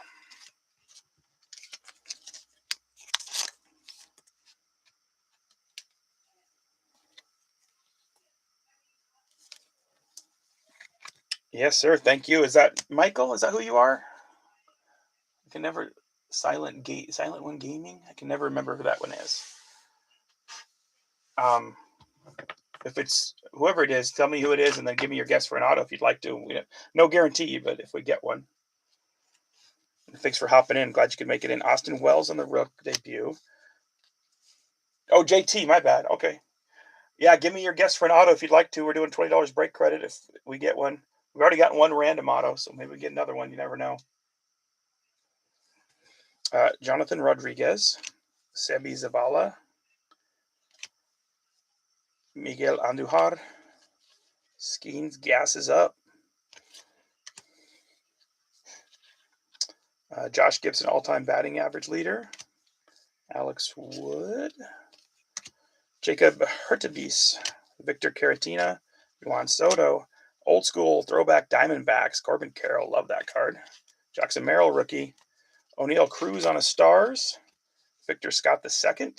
[SPEAKER 1] Yes, sir. Thank you. Is that Michael? Is that who you are? I can never Silent One Gaming. I can never remember who that one is. If it's whoever it is, tell me who it is, and then give me your guess for an auto if you'd like to. No guarantee, but if we get one. Thanks for hopping in. Glad you could make it in. Austin Wells on the Rook debut. Oh, JT, my bad. Okay. Yeah, give me your guess for an auto if you'd like to. We're doing $20 break credit if we get one. We've already gotten one random auto, so maybe we get another one. You never know. Jonathan Rodriguez, Sebi Zavala, Miguel Andujar, Skeens gas is up. Josh Gibson, all-time batting average leader. Alex Wood. Jacob Hurtubise, Victor Caratina, Juan Soto, old school throwback Diamondbacks, Corbin Carroll, love that card. Jackson Merrill, rookie. O'Neill Cruz on a Stars. Victor Scott II.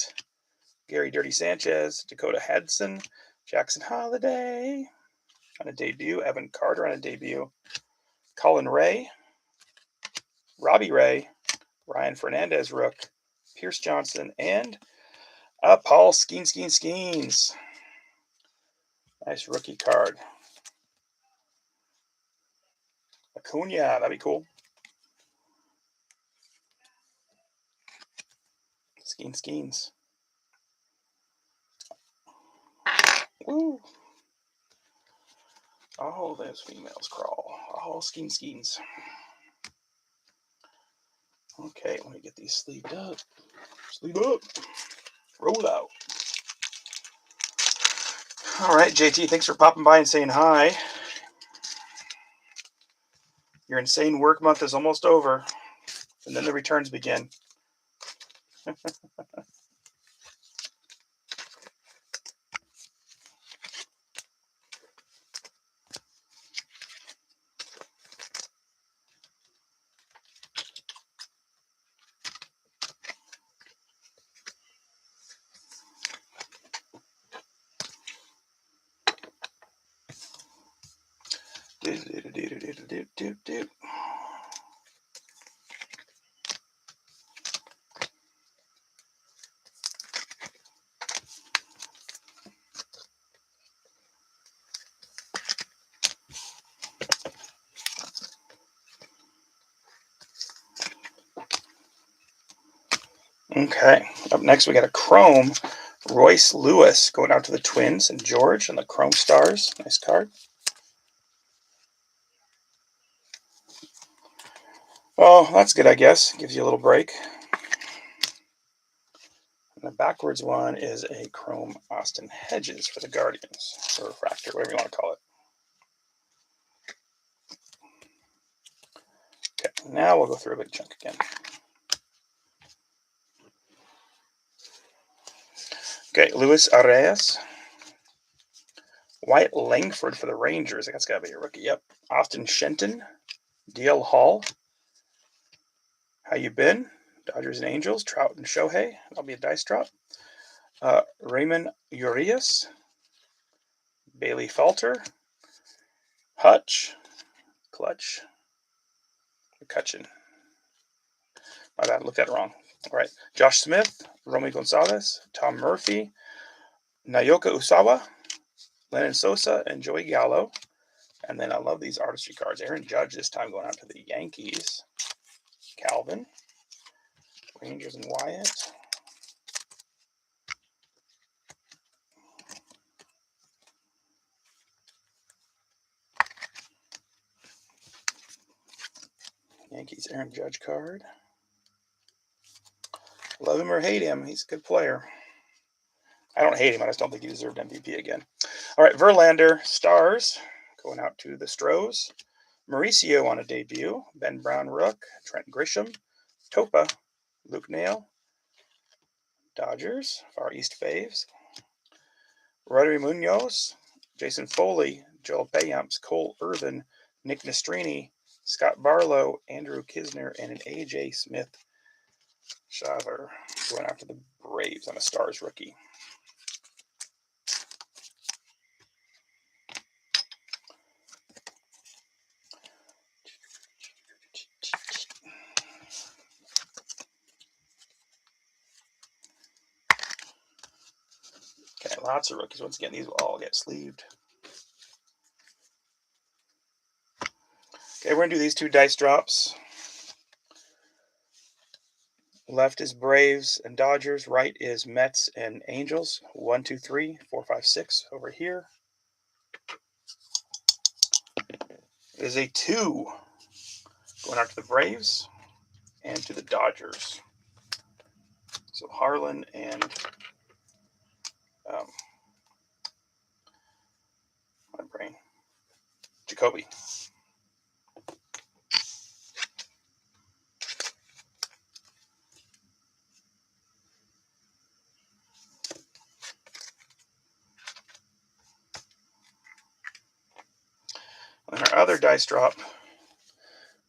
[SPEAKER 1] Gary Dirty Sanchez, Dakota Hudson, Jackson Holiday on a debut. Evan Carter on a debut. Colin Ray, Robbie Ray, Ryan Fernandez, rook. Pierce Johnson, and Paul Skeens. Nice rookie card. Acuna, that'd be cool. Skeens. Woo. Oh, those females crawl. Oh, Skeens. Okay, let me get these sleeved up. Sleeve up. Roll out. All right, JT, thanks for popping by and saying hi. Your insane work month is almost over, and then the returns begin. Okay. Up next, we got a Chrome Royce Lewis going out to the Twins and George and the Chrome Stars. Nice card. Oh, that's good, I guess. Gives you a little break. And the backwards one is a Chrome Austin Hedges for the Guardians, or Refractor, whatever you want to call it. Okay, now we'll go through a big chunk again. Okay, Luis Arias. Wyatt Langford for the Rangers. I think that's got to be a rookie. Yep. Austin Shenton. DL Hall. How you been? Dodgers and Angels. Trout and Shohei. That'll be a dice drop. Raymond Urias. Bailey Falter. Hutch. Clutch. McCutcheon. My bad. Looked at it wrong. All right. Josh Smith. Romy Gonzalez. Tom Murphy. Naoki Usawa. Lennon Sosa. And Joey Gallo. And then I love these artistry cards. Aaron Judge this time going out to the Yankees. Calvin. Rangers and Wyatt. Yankees Aaron Judge card. Love him or hate him, he's a good player. I don't hate him, I just don't think he deserved MVP again. All right, Verlander, Stars, going out to the Stros. Mauricio on a debut. Ben Brown, Rook. Trent Grisham. Topa. Luke Nail. Dodgers, Far East Faves. Rodri Munoz. Jason Foley. Joel Payamps. Cole Irvin. Nick Nastrini. Scott Barlow. Andrew Kisner. And an A.J. Smith Shaver going after the Braves on a Stars rookie. Okay, lots of rookies. Once again, these will all get sleeved. Okay, we're going to do these two dice drops. Left is Braves and Dodgers. Right is Mets and Angels. 1, 2, 3, 4, 5, 6 over here. It is a 2 going out to the Braves and to the Dodgers. So Harlan and my brain. Jacoby. And our other dice drop,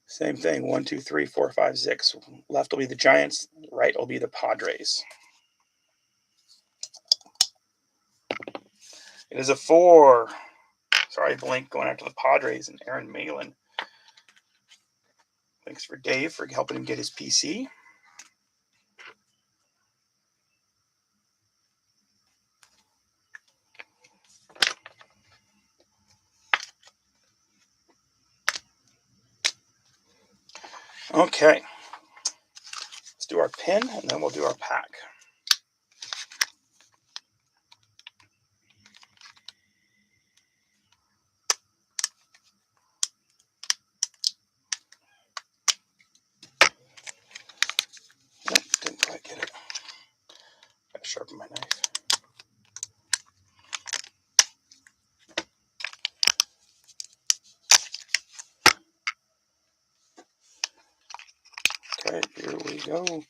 [SPEAKER 1] same thing. 1, 2, 3, 4, 5, 6. Left will be the Giants. Right will be the Padres. It is a 4. Sorry, Blink going out to the Padres and Aaron Malin. Thanks for Dave for helping him get his PC. Okay. Let's do our pin and then we'll do our pack. Nope, didn't quite get it. Gotta sharpen my knife. Okay, here we go.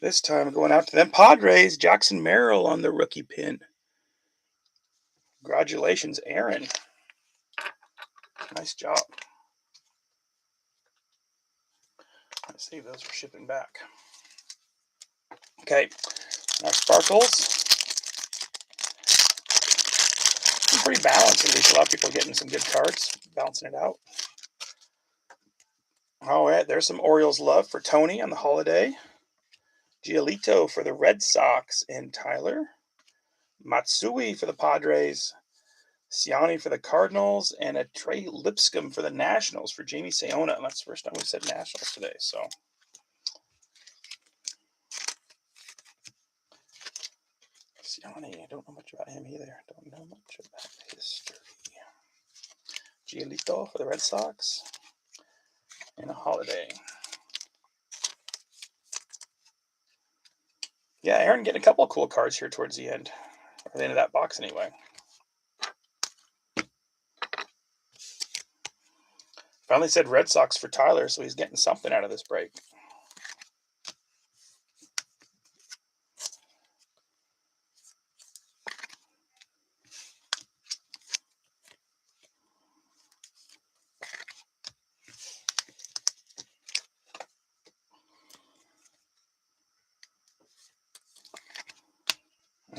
[SPEAKER 1] This time going out to them Padres. Jackson Merrill on the rookie pin. Congratulations, Aaron. Nice job. Let's see, those are shipping back. Okay, our sparkles. Pretty balanced. At least a lot of people are getting some good cards, balancing it out. All right, there's some Orioles love for Tony on the holiday. Giolito for the Red Sox and Tyler. Matsui for the Padres. Siani for the Cardinals. And a Trey Lipscomb for the Nationals for Jamie Sayona. And that's the first time we said Nationals today. So Gianni, I don't know much about him either. Don't know much about history. Giolito for the Red Sox. And a Holiday. Yeah, Aaron getting a couple of cool cards here towards the end. Or the end of that box anyway. Finally said Red Sox for Tyler, so he's getting something out of this break.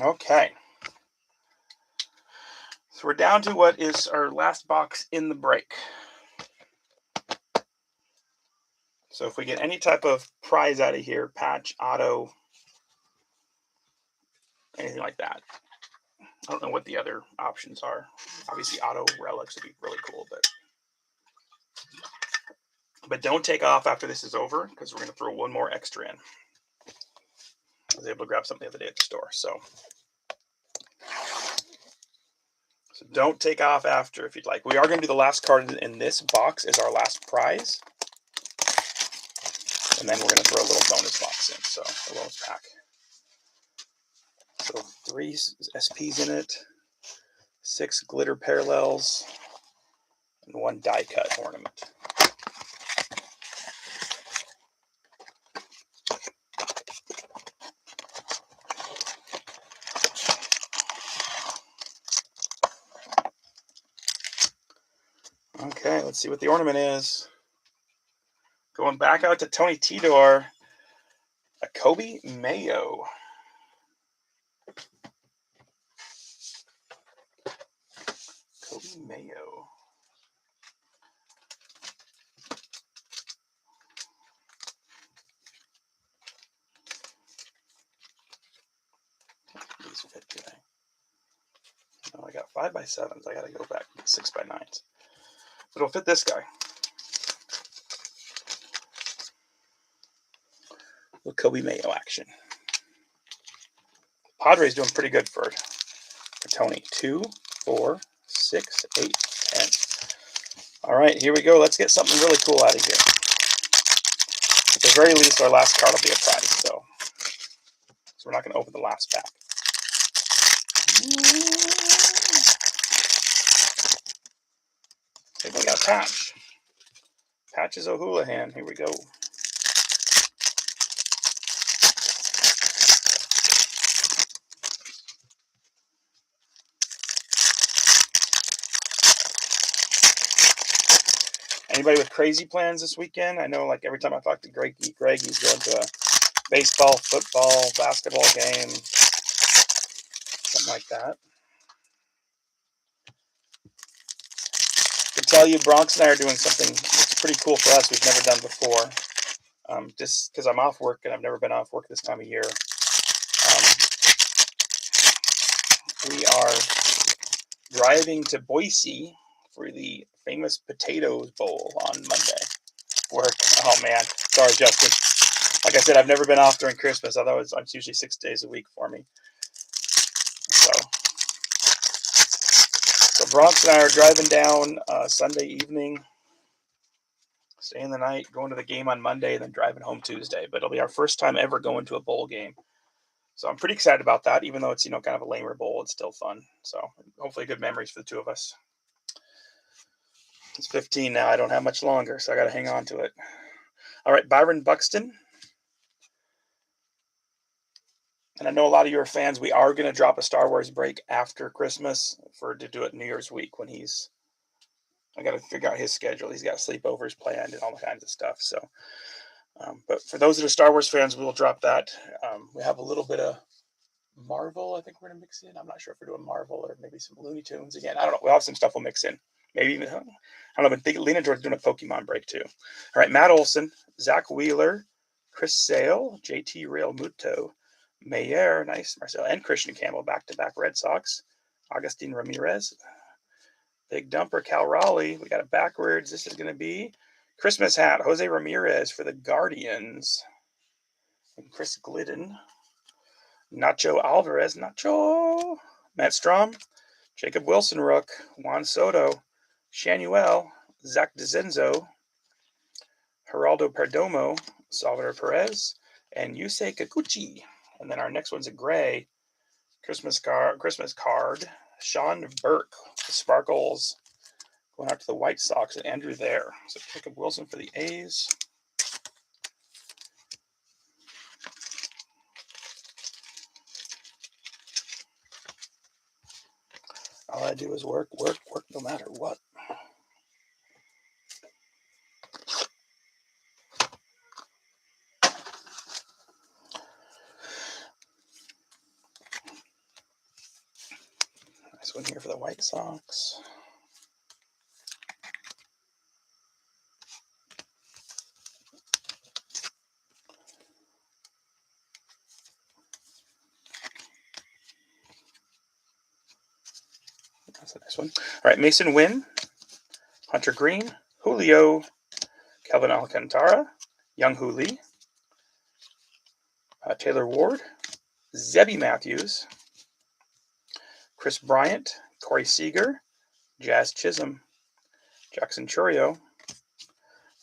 [SPEAKER 1] Okay. So we're down to what is our last box in the break. So if we get any type of prize out of here, patch, auto, anything like that. I don't know what the other options are. Obviously, auto relics would be really cool, but don't take off after this is over because we're going to throw one more extra in. I was able to grab something the other day at the store, so don't take off after if you'd like. We are going to do the last card in this box as our last prize, and then we're going to throw a little bonus box in, so a bonus pack. So 3 SPs in it, 6 glitter parallels, and 1 die cut ornament. Okay, let's see what the ornament is. Going back out to Tony Tidor, a Kobe Mayo. Kobe Mayo. These fit today. Oh, I got 5x7s. I got to go back to 6x9s. But it'll fit this guy. Little Kobe Mayo action. Padres doing pretty good for Tony. 2, 4, 6, 8, 10. All right, here we go. Let's get something really cool out of here. At the very least, our last card will be a prize. So we're not going to open the last pack. Maybe we got a patch. Patches O'Houlihan. Here we go. Anybody with crazy plans this weekend? I know, like, every time I talk to Greg, he's going to a baseball, football, basketball game, something like that. I can tell you, Bronx and I are doing something that's pretty cool for us we've never done before. Just because I'm off work and I've never been off work this time of year. We are driving to Boise for the famous Potatoes Bowl on Monday. Work. Oh, man. Sorry, Justin. Like I said, I've never been off during Christmas. Otherwise, it's usually 6 days a week for me. So Bronx and I are driving down Sunday evening, staying the night, going to the game on Monday, and then driving home Tuesday. But it'll be our first time ever going to a bowl game. So I'm pretty excited about that. Even though it's, kind of a lamer bowl, it's still fun. So hopefully good memories for the two of us. It's 15 now. I don't have much longer, so I got to hang on to it. All right, Byron Buxton. And I know a lot of you are fans. We are going to drop a Star Wars break after Christmas to do it New Year's week when I got to figure out his schedule. He's got sleepovers planned and all kinds of stuff. So, but for those that are Star Wars fans, we'll drop that. We have a little bit of Marvel, I think we're going to mix in. I'm not sure if we're doing Marvel or maybe some Looney Tunes again. I don't know. We'll have some stuff we'll mix in. Maybe even, I don't know, I've been thinking Lena George's doing a Pokemon break too. All right, Matt Olson, Zach Wheeler, Chris Sale, JT Real Muto, Mayer, nice, Marcel, and Christian Campbell, back-to-back Red Sox. Agustin Ramirez, Big Dumper, Cal Raleigh. We got it backwards. This is going to be Christmas hat, Jose Ramirez for the Guardians. And Chris Glidden. Nacho Alvarez, Nacho. Matt Strom, Jacob Wilson Rook, Juan Soto, Shanuel, Zach DeZenzo, Geraldo Perdomo, Salvador Perez, and Yusei Kikuchi. And then our next one's a gray Christmas card. Sean Burke, the Sparkles, going out to the White Sox, and Andrew there. So Jacob Wilson for the A's. All I do is work, work, work, no matter what. Nice one here for the White Sox. That's a nice one. All right, Mason Wynn, Hunter Green, Julio, Kelvin Alcantara, Young Hoo Lee, Taylor Ward, Zebby Matthews, Chris Bryant, Corey Seager, Jazz Chisholm, Jackson Churio,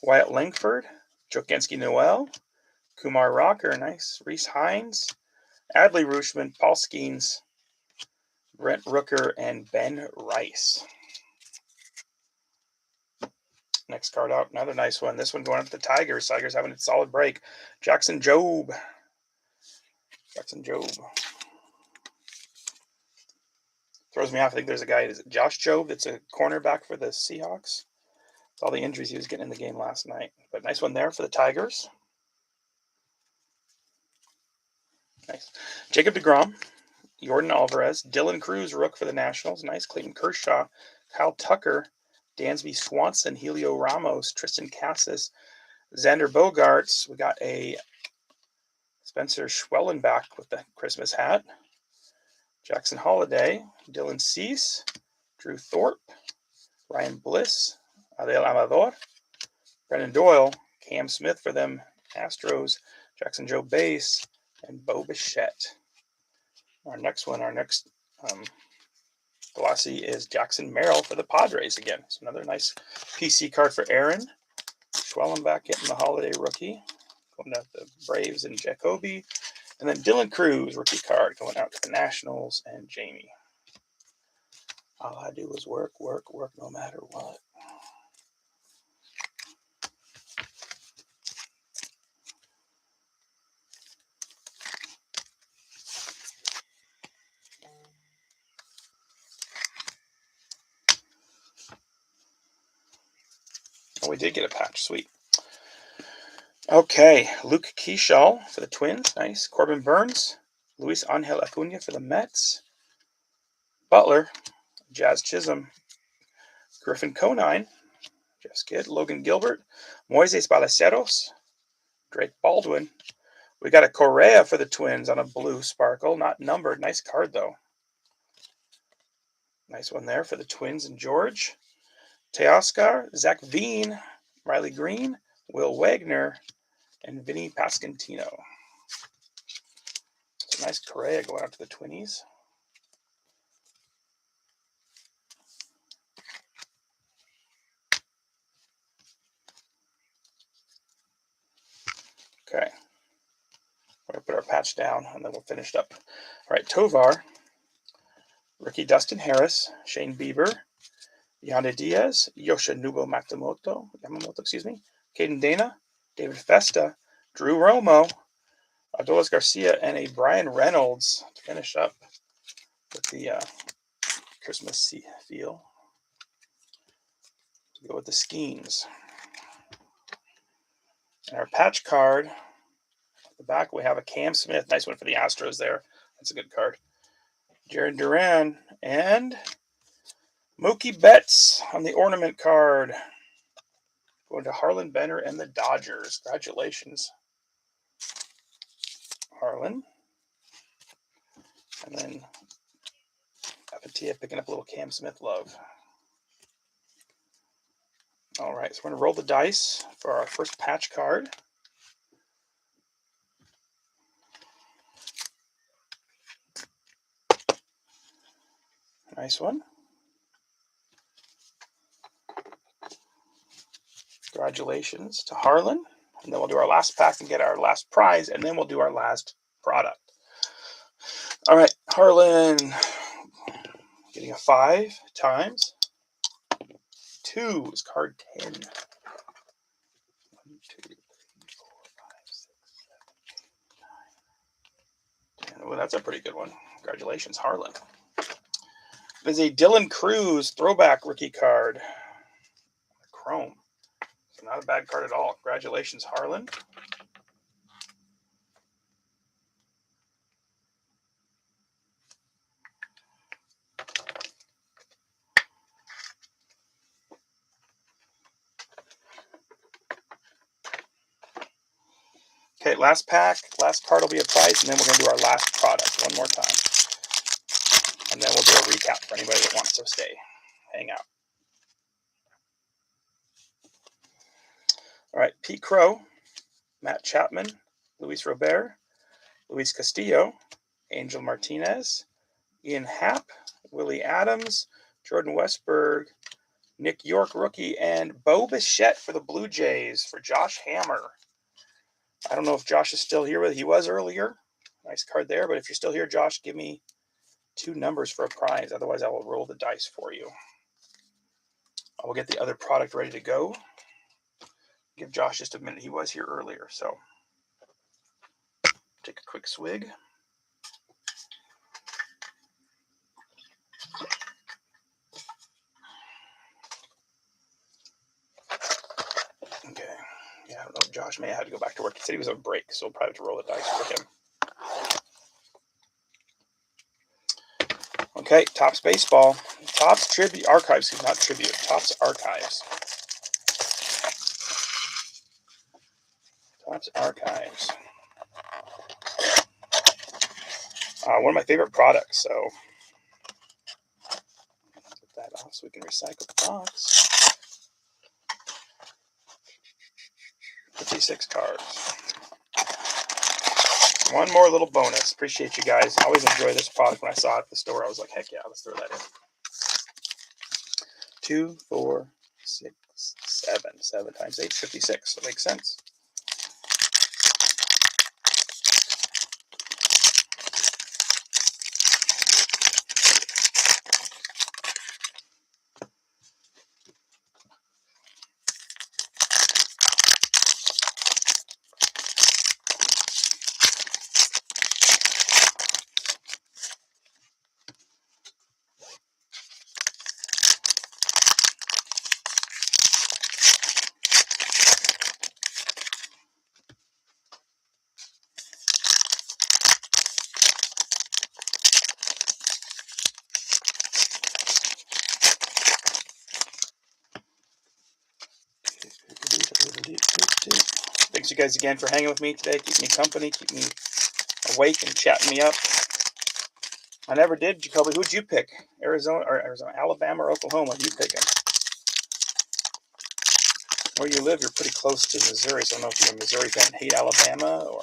[SPEAKER 1] Wyatt Langford, Jokinski Noel, Kumar Rocker, nice, Reese Hines, Adley Rooshman, Paul Skeens, Brent Rooker, and Ben Rice. Next card out, another nice one. This one going up to the Tigers. Tigers having a solid break. Jackson Jobe. Throws me off. I think there's a guy, is it Josh Jobe, that's a cornerback for the Seahawks. With all the injuries he was getting in the game last night. But nice one there for the Tigers. Nice. Jacob deGrom, Jordan Alvarez, Dylan Cruz, rook for the Nationals. Nice. Clayton Kershaw, Kyle Tucker, Dansby Swanson, Helio Ramos, Tristan Cassis, Xander Bogaerts. We got a Spencer Schwellenbach with the Christmas hat. Jackson Holiday, Dylan Cease, Drew Thorpe, Ryan Bliss, Adel Amador, Brendan Doyle, Cam Smith for them Astros, Jackson Joe Base, and Bo Bichette. Our next glossy is Jackson Merrill for the Padres again. So another nice PC card for Aaron. Schwellenbach getting the holiday rookie. Going out to the Braves and Jacoby. And then Dylan Cruz, rookie card, going out to the Nationals and Jamie. All I do is work, work, work, no matter what. Oh, we did get a patch. Sweet. Okay, Luke Keyshaw for the Twins. Nice. Corbin Burns. Luis Angel Acuna for the Mets. Butler. Jazz Chisholm. Griffin Conine. Jeff's kid. Logan Gilbert. Moises Ballesteros. Drake Baldwin. We got a Correa for the Twins on a blue sparkle. Not numbered. Nice card, though. Nice one there for the Twins and George. Teoscar. Zach Veen. Riley Green. Will Wagner. And Vinny Pascantino. It's a nice Correa going out to the Twinnies. Okay. We're going to put our patch down, and then we'll finish up. All right, Tovar. Ricky Dustin Harris. Shane Bieber. Yandy Diaz. Yoshinobu Yamamoto, Caden Dana. David Festa. Drew Romo. Adolis Garcia, and a Brian Reynolds to finish up with the Christmas feel. To go with the Skeens. And our patch card, at the back we have a Cam Smith. Nice one for the Astros there. That's a good card. Jared Duran and Mookie Betts on the ornament card. Going to Harlan Benner and the Dodgers. Congratulations, Harlan. And then Apatia picking up a little Cam Smith love. All right, so we're going to roll the dice for our first patch card. Nice one. Congratulations to Harlan. And then we'll do our last pack and get our last prize, and then we'll do our last product. All right, Harlan getting a 5 times. 2 is card 10. 1, 2, 3, 4, 5, 6, 7, 8, 9, 10. Oh, that's a pretty good one. Congratulations, Harlan. There's a Dylan Cruz throwback rookie card. Chrome. So not a bad card at all. Congratulations, Harlan. Okay, last pack, last card will be a prize, and then we're going to do our last product one more time. And then we'll do a recap for anybody that wants to stay. Hang out. All right, Pete Crow, Matt Chapman, Luis Robert, Luis Castillo, Angel Martinez, Ian Happ, Willie Adams, Jordan Westberg, Nick York rookie, and Bo Bichette for the Blue Jays for Josh Hammer. I don't know if Josh is still here. He was earlier. Nice card there. But if you're still here, Josh, give me 2 numbers for a prize. Otherwise, I will roll the dice for you. I will get the other product ready to go. Give Josh just a minute. He was here earlier. So take a quick swig. Okay. Yeah, I don't know if Josh may have had to go back to work. He said he was on break, so we'll probably have to roll the dice for him. Okay, Topps Baseball. Topps Tribute Archives, not Tribute. Topps Archives. Topps Archives. One of my favorite products, so get that off so we can recycle the box. 56 cards. One more little bonus. Appreciate you guys. I always enjoy this product. When I saw it at the store, I was like, heck yeah, let's throw that in. 2, 4, 6, 7. 7 times 8 is 56. That makes sense. Thanks you guys again for hanging with me today. Keep me company, keep me awake and chatting me up. I never did, Jacoby. Who'd you pick? Arizona, Alabama, or Oklahoma? You picking? Where you live, you're pretty close to Missouri, so I don't know if you're a Missouri fan and hate Alabama, or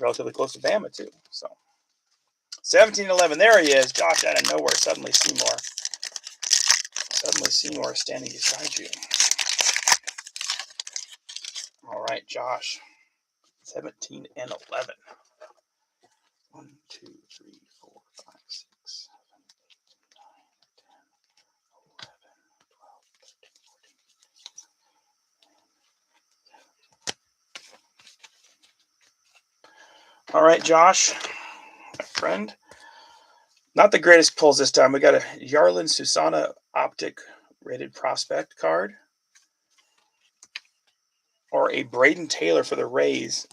[SPEAKER 1] relatively close to Bama too. So 17-11, there he is. Josh out of nowhere. Suddenly Seymour is standing beside you. All right, Josh. 17 and 11. 1, 2, 3, 4, 5, 6, 7, 8, 9, 10, 11, 12, 13, 14. All right, Josh, my friend. Not the greatest pulls this time. We got a Yarlin Susana Optic rated prospect card, or a Braden Taylor for the Rays.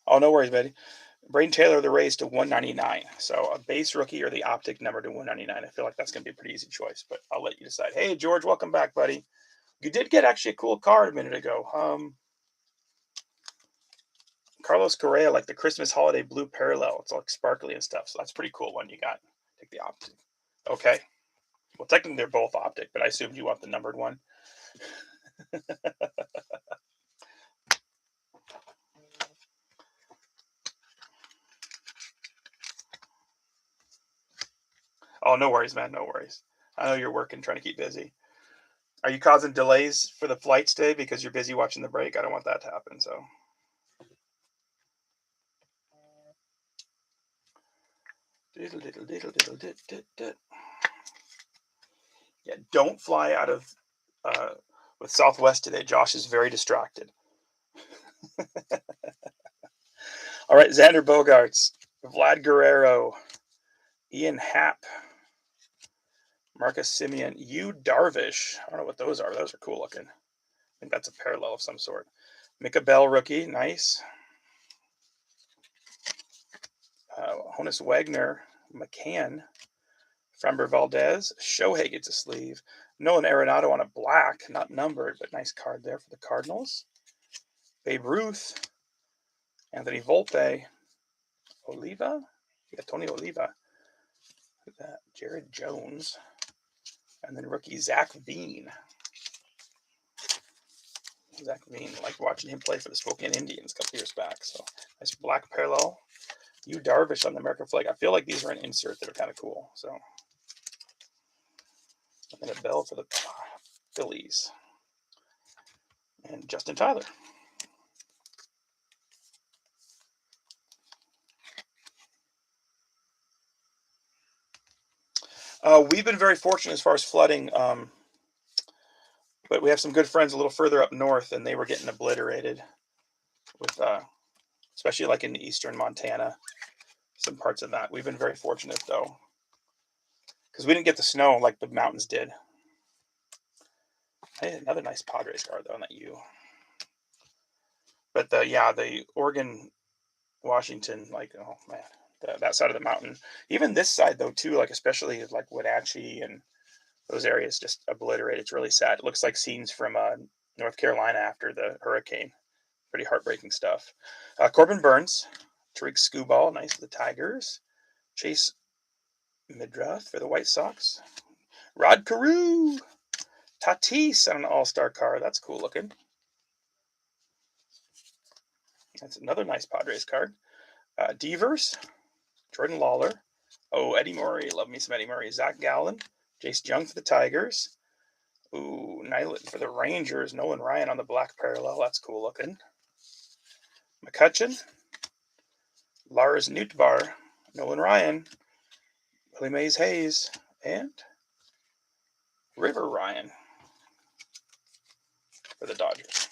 [SPEAKER 1] Oh, no worries, buddy. Braden Taylor of the Rays to 199. So a base rookie or the Optic number to 199. I feel like that's going to be a pretty easy choice, but I'll let you decide. Hey, George, welcome back, buddy. You did get actually a cool card a minute ago. Carlos Correa, like the Christmas holiday blue parallel. It's like sparkly and stuff. So that's a pretty cool one you got. Take the Optic. Okay. Well, technically they're both Optic, but I assumed you want the numbered one. Oh, no worries, man. No worries. I know you're working, trying to keep busy. Are you causing delays for the flights today because you're busy watching the break? I don't want that to happen. So, diddle, diddle, diddle, diddle, dit, dit, dit. Yeah, don't fly out of uh, with Southwest today. Josh is very distracted. All right, Xander Bogarts, Vlad Guerrero, Ian Happ, Marcus Simeon, Yu Darvish. I don't know what those are. Those are cool looking. I think that's a parallel of some sort. Micah Bell rookie, nice. Honus Wagner, McCann, Framber Valdez, Shohei gets a sleeve. Nolan Arenado on a black, not numbered, but nice card there for the Cardinals. Babe Ruth, Anthony Volpe, Oliva, yeah, Tony Oliva. Look at that, Jared Jones, and then rookie Zach Veen. Zach Veen, like watching him play for the Spokane Indians a couple years back. So nice black parallel. Yu Darvish on the American flag. I feel like these are an insert that are kind of cool. So, and a bell for the Phillies. And Justin Tyler. We've been very fortunate as far as flooding, but we have some good friends a little further up north, and they were getting obliterated with, especially like in eastern Montana, some parts of that. We've been very fortunate though, because we didn't get the snow like the mountains did. Hey, another nice Padres card though on that U. But the Oregon, Washington, like, oh man, that side of the mountain, even this side though too, like especially like Wenatchee and those areas just obliterated. It's really sad. It looks like scenes from North Carolina after the hurricane. Pretty heartbreaking stuff. Corbin Burns, Tariq Skubal, nice for the Tigers. Chase Midruth for the White Sox. Rod Carew, Tatis on an All-Star card. That's cool looking. That's another nice Padres card. Devers, Jordan Lawler. Oh, Eddie Murray. Love me some Eddie Murray. Zach Gallen, Jace Jung for the Tigers. Ooh, Nyland for the Rangers. Nolan Ryan on the black parallel. That's cool looking. McCutcheon, Lars Nootbaar, Nolan Ryan, Willie Mays Hayes, and River Ryan for the Dodgers.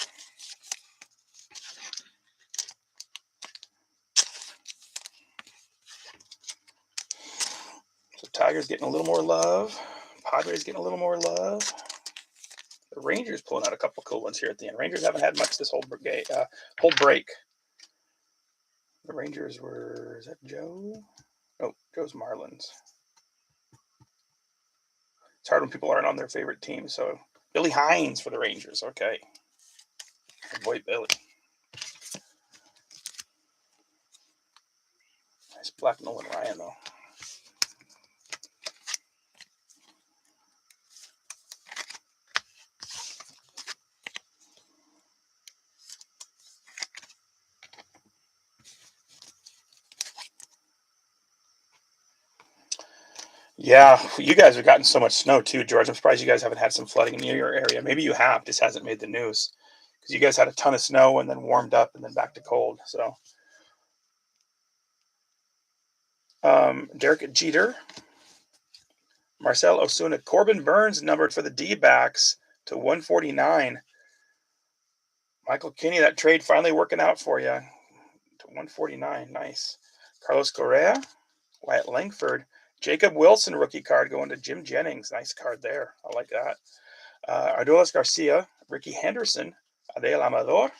[SPEAKER 1] So Tigers getting a little more love. Padres getting a little more love. The Rangers pulling out a couple cool ones here at the end. Rangers haven't had much this whole break. The Rangers were, is that Joe? No, Joe's Marlins. It's hard when people aren't on their favorite team. So Billy Hines for the Rangers. Okay. Oh boy, Billy. Nice black Nolan Ryan, though. Yeah, you guys have gotten so much snow too, George. I'm surprised you guys haven't had some flooding near your area. Maybe you have, just hasn't made the news because you guys had a ton of snow and then warmed up and then back to cold. So, Derek Jeter, Marcel Osuna, Corbin Burns numbered for the D-backs to 149. Michael Kinney, that trade finally working out for you to 149. Nice. Carlos Correa, Wyatt Langford, Jacob Wilson rookie card going to Jim Jennings. Nice card there. I like that. Adolis Garcia, Ricky Henderson, Adel Amador,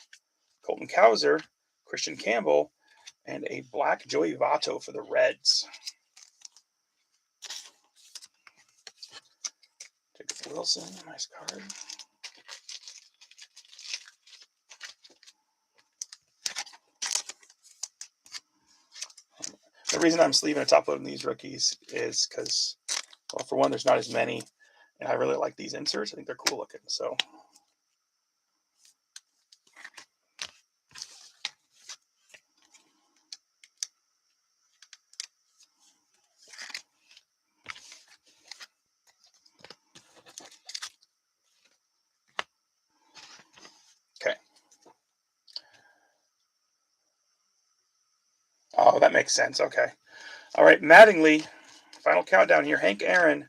[SPEAKER 1] Colton Cowser, Christian Campbell, and a black Joey Votto for the Reds. Jacob Wilson, nice card. The reason I'm sleeving and top loading these rookies is because, well, for one, there's not as many, and I really like these inserts. I think they're cool looking. So, Oh, that makes sense. Okay. All right. Mattingly, final countdown here. Hank Aaron,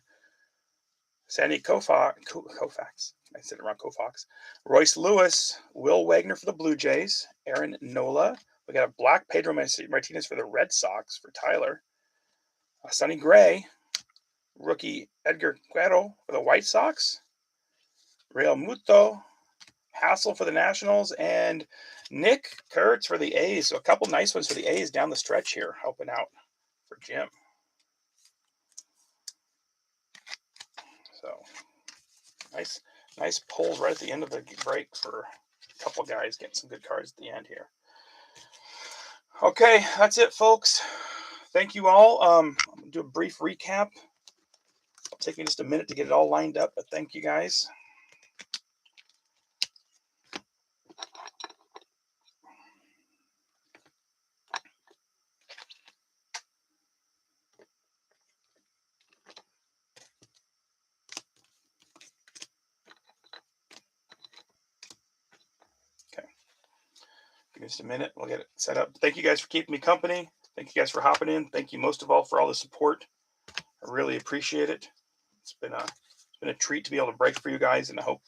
[SPEAKER 1] Sandy Koufax. I said it wrong. Koufax. Royce Lewis, Will Wagner for the Blue Jays, Aaron Nola. We got a black Pedro Martinez for the Red Sox for Tyler. Sonny Gray, rookie Edgar Guerrero for the White Sox. Real Muto, Hassel for the Nationals, and Nick Kurtz for the A's. So a couple nice ones for the A's down the stretch here, helping out for Jim. So nice pulls right at the end of the break for a couple guys getting some good cards at the end here. Okay, that's it, folks. Thank you all. I'm gonna do a brief recap. It'll take me just a minute to get it all lined up, but thank you guys. Okay, give me just a minute. We'll get it set up. Thank you guys for keeping me company. Thank you guys for hopping in. Thank you most of all for all the support. I really appreciate it. It's been a treat to be able to break for you guys, and I hope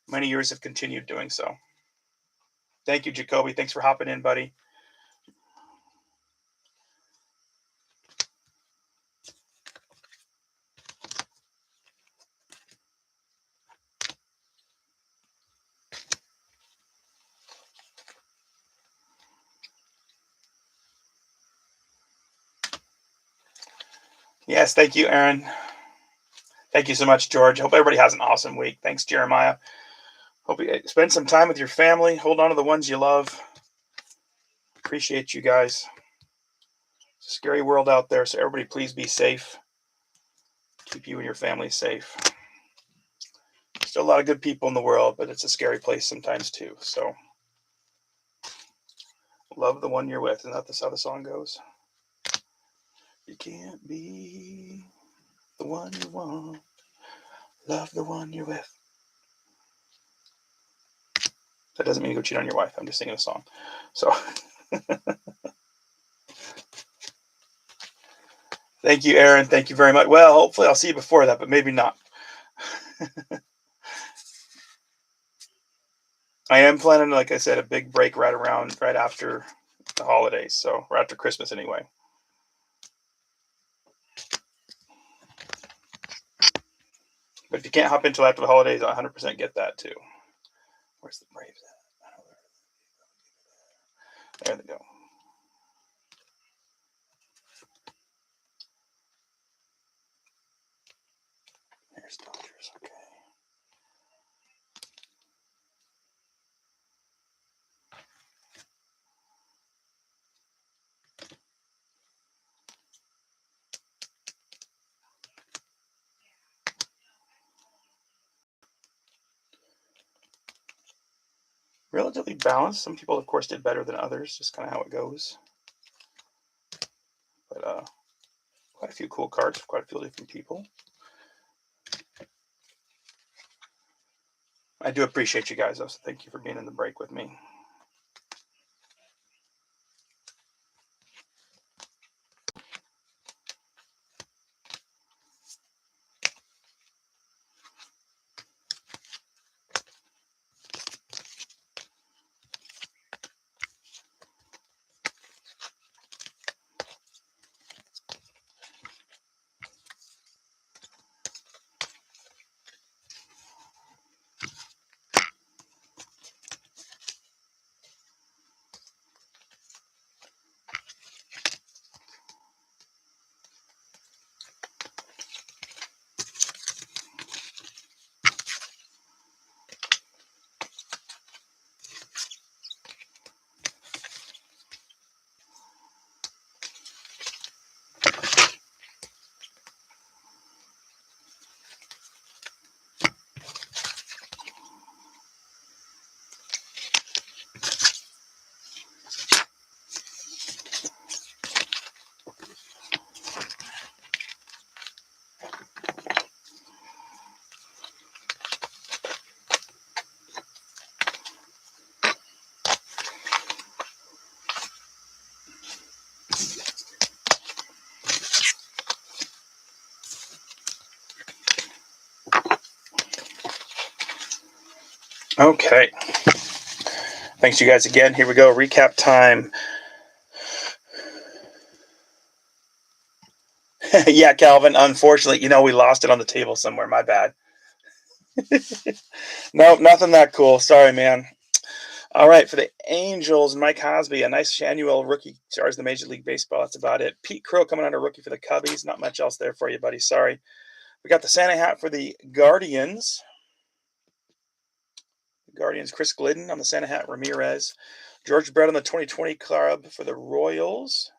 [SPEAKER 1] many years have continued doing so. Thank you, Jacoby. Thanks for hopping in, buddy. Yes, thank you, Aaron. Thank you so much, George. Hope everybody has an awesome week. Thanks, Jeremiah. Hope you spend some time with your family. Hold on to the ones you love. Appreciate you guys. It's a scary world out there, so everybody please be safe. Keep you and your family safe. Still a lot of good people in the world, but it's a scary place sometimes too. So love the one you're with. Isn't that how the song goes? You can't be the one you want. Love the one you're with. That doesn't mean you go cheat on your wife. I'm just singing a song. So thank you, Aaron. Thank you very much. Well, hopefully I'll see you before that, but maybe not. I am planning, like I said, a big break right after the holidays. So, or after Christmas anyway. But if you can't hop in until after the holidays, I 100% get that too. Where's the Braves at? There they go. There's Dodgers. Okay. Relatively balanced. Some people, of course, did better than others. Just kind of how it goes. But quite a few cool cards for quite a few different people. I do appreciate you guys, though. So thank you for being in the break with me. Okay. Thanks, you guys, again. Here we go. Recap time. Yeah, Calvin. Unfortunately, we lost it on the table somewhere. My bad. No, nothing that cool. Sorry, man. All right, for the Angels, Mike Hosby, a nice annual rookie stars the Major League Baseball. That's about it. Pete Crow coming on a rookie for the Cubbies. Not much else there for you, buddy. Sorry. We got the Santa hat for the Guardians. Chris Glidden on the Santa hat. Ramirez. George Brett on the 2020 club for the Royals.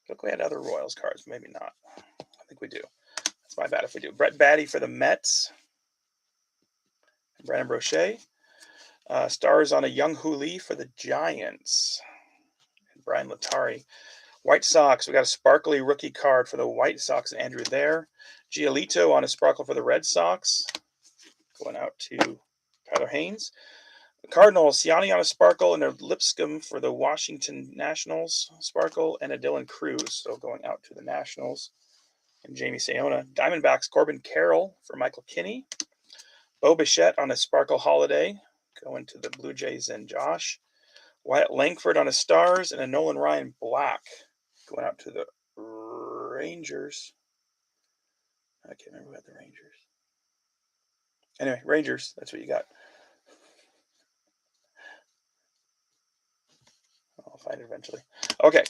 [SPEAKER 1] Look, we had other Royals cards. Maybe not. I think we do. That's my bad if we do. Brett Batty for the Mets. Brandon Brochet. Stars on a Young Hoo Lee for the Giants. And Brian Latari. White Sox, we got a sparkly rookie card for the White Sox, Andrew there. Giolito on a sparkle for the Red Sox. Going out to Tyler Haynes. The Cardinals, Siani on a sparkle and a Lipscomb for the Washington Nationals sparkle, and a Dylan Cruz. So going out to the Nationals. And Jamie Sayona. Diamondbacks, Corbin Carroll for Michael Kinney. Bo Bichette on a sparkle holiday. Going to the Blue Jays and Josh. Wyatt Langford on a Stars and a Nolan Ryan Black. Going out to the Rangers. I can't remember who had the Rangers. Anyway, Rangers. That's what you got. I'll find it eventually. Okay.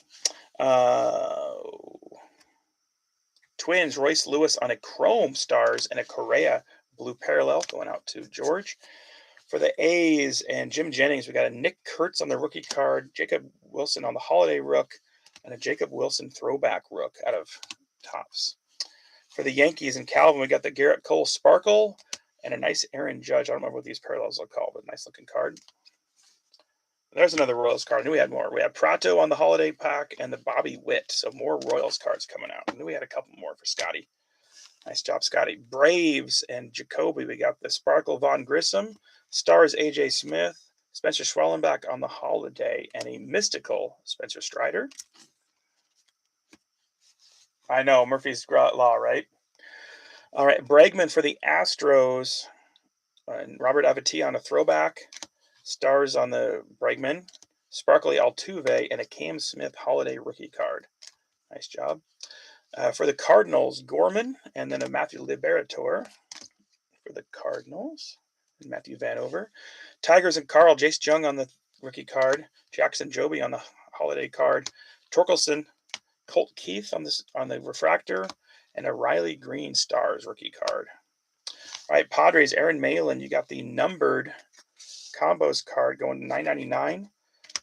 [SPEAKER 1] Twins, Royce Lewis on a Chrome Stars and a Correa blue parallel going out to George. For the A's and Jim Jennings, we got a Nick Kurtz on the rookie card, Jacob Wilson on the holiday rook, and a Jacob Wilson throwback rook out of Topps. For the Yankees and Calvin, we got the Garrett Cole Sparkle and a nice Aaron Judge. I don't remember what these parallels are called, but nice looking card. There's another Royals card. I knew we had more. We had Prato on the holiday pack and the Bobby Witt. So more Royals cards coming out. I knew we had a couple more for Scotty. Nice job, Scotty. Braves and Jacoby. We got the Sparkle Von Grissom, Stars AJ Smith, Spencer Schwellenbach on the holiday, and a mystical Spencer Strider. I know, Murphy's Law, right? All right, Bregman for the Astros, and Robert Avati on a throwback, Stars on the Bregman, Sparkly Altuve, and a Cam Smith holiday rookie card. Nice job. For the Cardinals, Gorman, and then a Matthew Liberatore for the Cardinals, and Matthew Vanover. Tigers and Carl, Jace Jung on the rookie card, Jackson Joby on the holiday card, Torkelson, Colt Keith on the refractor, and a Riley Green Stars rookie card. All right, Padres, Aaron Malin, you got the numbered combos card going to $9.99.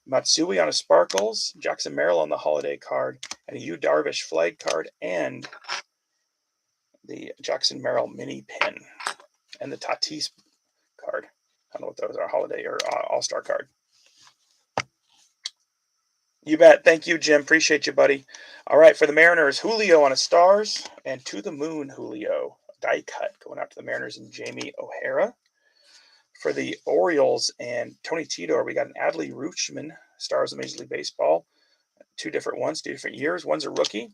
[SPEAKER 1] Matsui on a Sparkles, Jackson Merrill on the holiday card, and a Yu Darvish flag card, and the Jackson Merrill mini pin, and the Tatis card. I don't know what those are, holiday or all-star card. You bet. Thank you, Jim. Appreciate you, buddy. All right, for the Mariners, Julio on a Stars, and To the Moon Julio, die cut, going out to the Mariners and Jamie O'Hara. For the Orioles and Tony Tito, we got an Adley Rutschman, Stars of Major League Baseball. Two different ones, 2 different years. One's a rookie.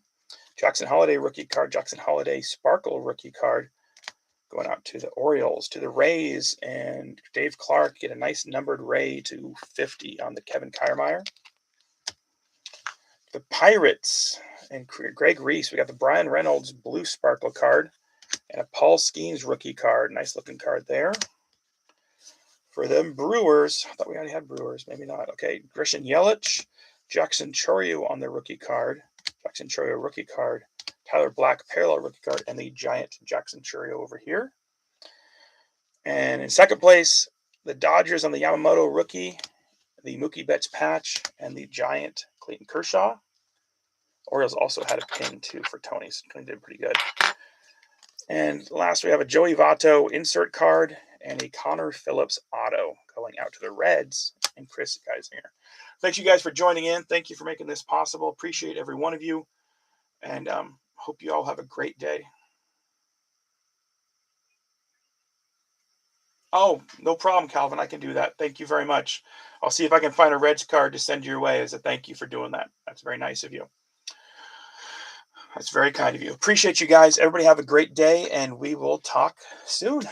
[SPEAKER 1] Jackson Holiday rookie card, Jackson Holiday Sparkle rookie card, going out to the Orioles. To the Rays and Dave Clark, get a nice numbered Ray to 50 on the Kevin Kiermaier. The Pirates and Greg Reese, we got the Brian Reynolds blue Sparkle card and a Paul Skeens rookie card. Nice looking card there. For them Brewers, I thought we already had Brewers, maybe not. Okay, Christian Yelich, Jackson Chourio on the rookie card, Jackson Chourio rookie card, Tyler Black parallel rookie card, and the giant Jackson Chourio over here. And in second place, the Dodgers on the Yamamoto rookie, the Mookie Betts patch, and the giant Clayton Kershaw. Orioles also had a pin too for Tony, so Tony did pretty good. And last, we have a Joey Votto insert card and a Connor Phillips auto going out to the Reds and Chris Geisinger. Thanks, you guys, for joining in. Thank you for making this possible. Appreciate every one of you, and hope you all have a great day. Oh, no problem, Calvin. I can do that. Thank you very much. I'll see if I can find a Reds card to send your way as a thank you for doing that. That's very nice of you. That's very kind of you. Appreciate you guys. Everybody have a great day, and we will talk soon.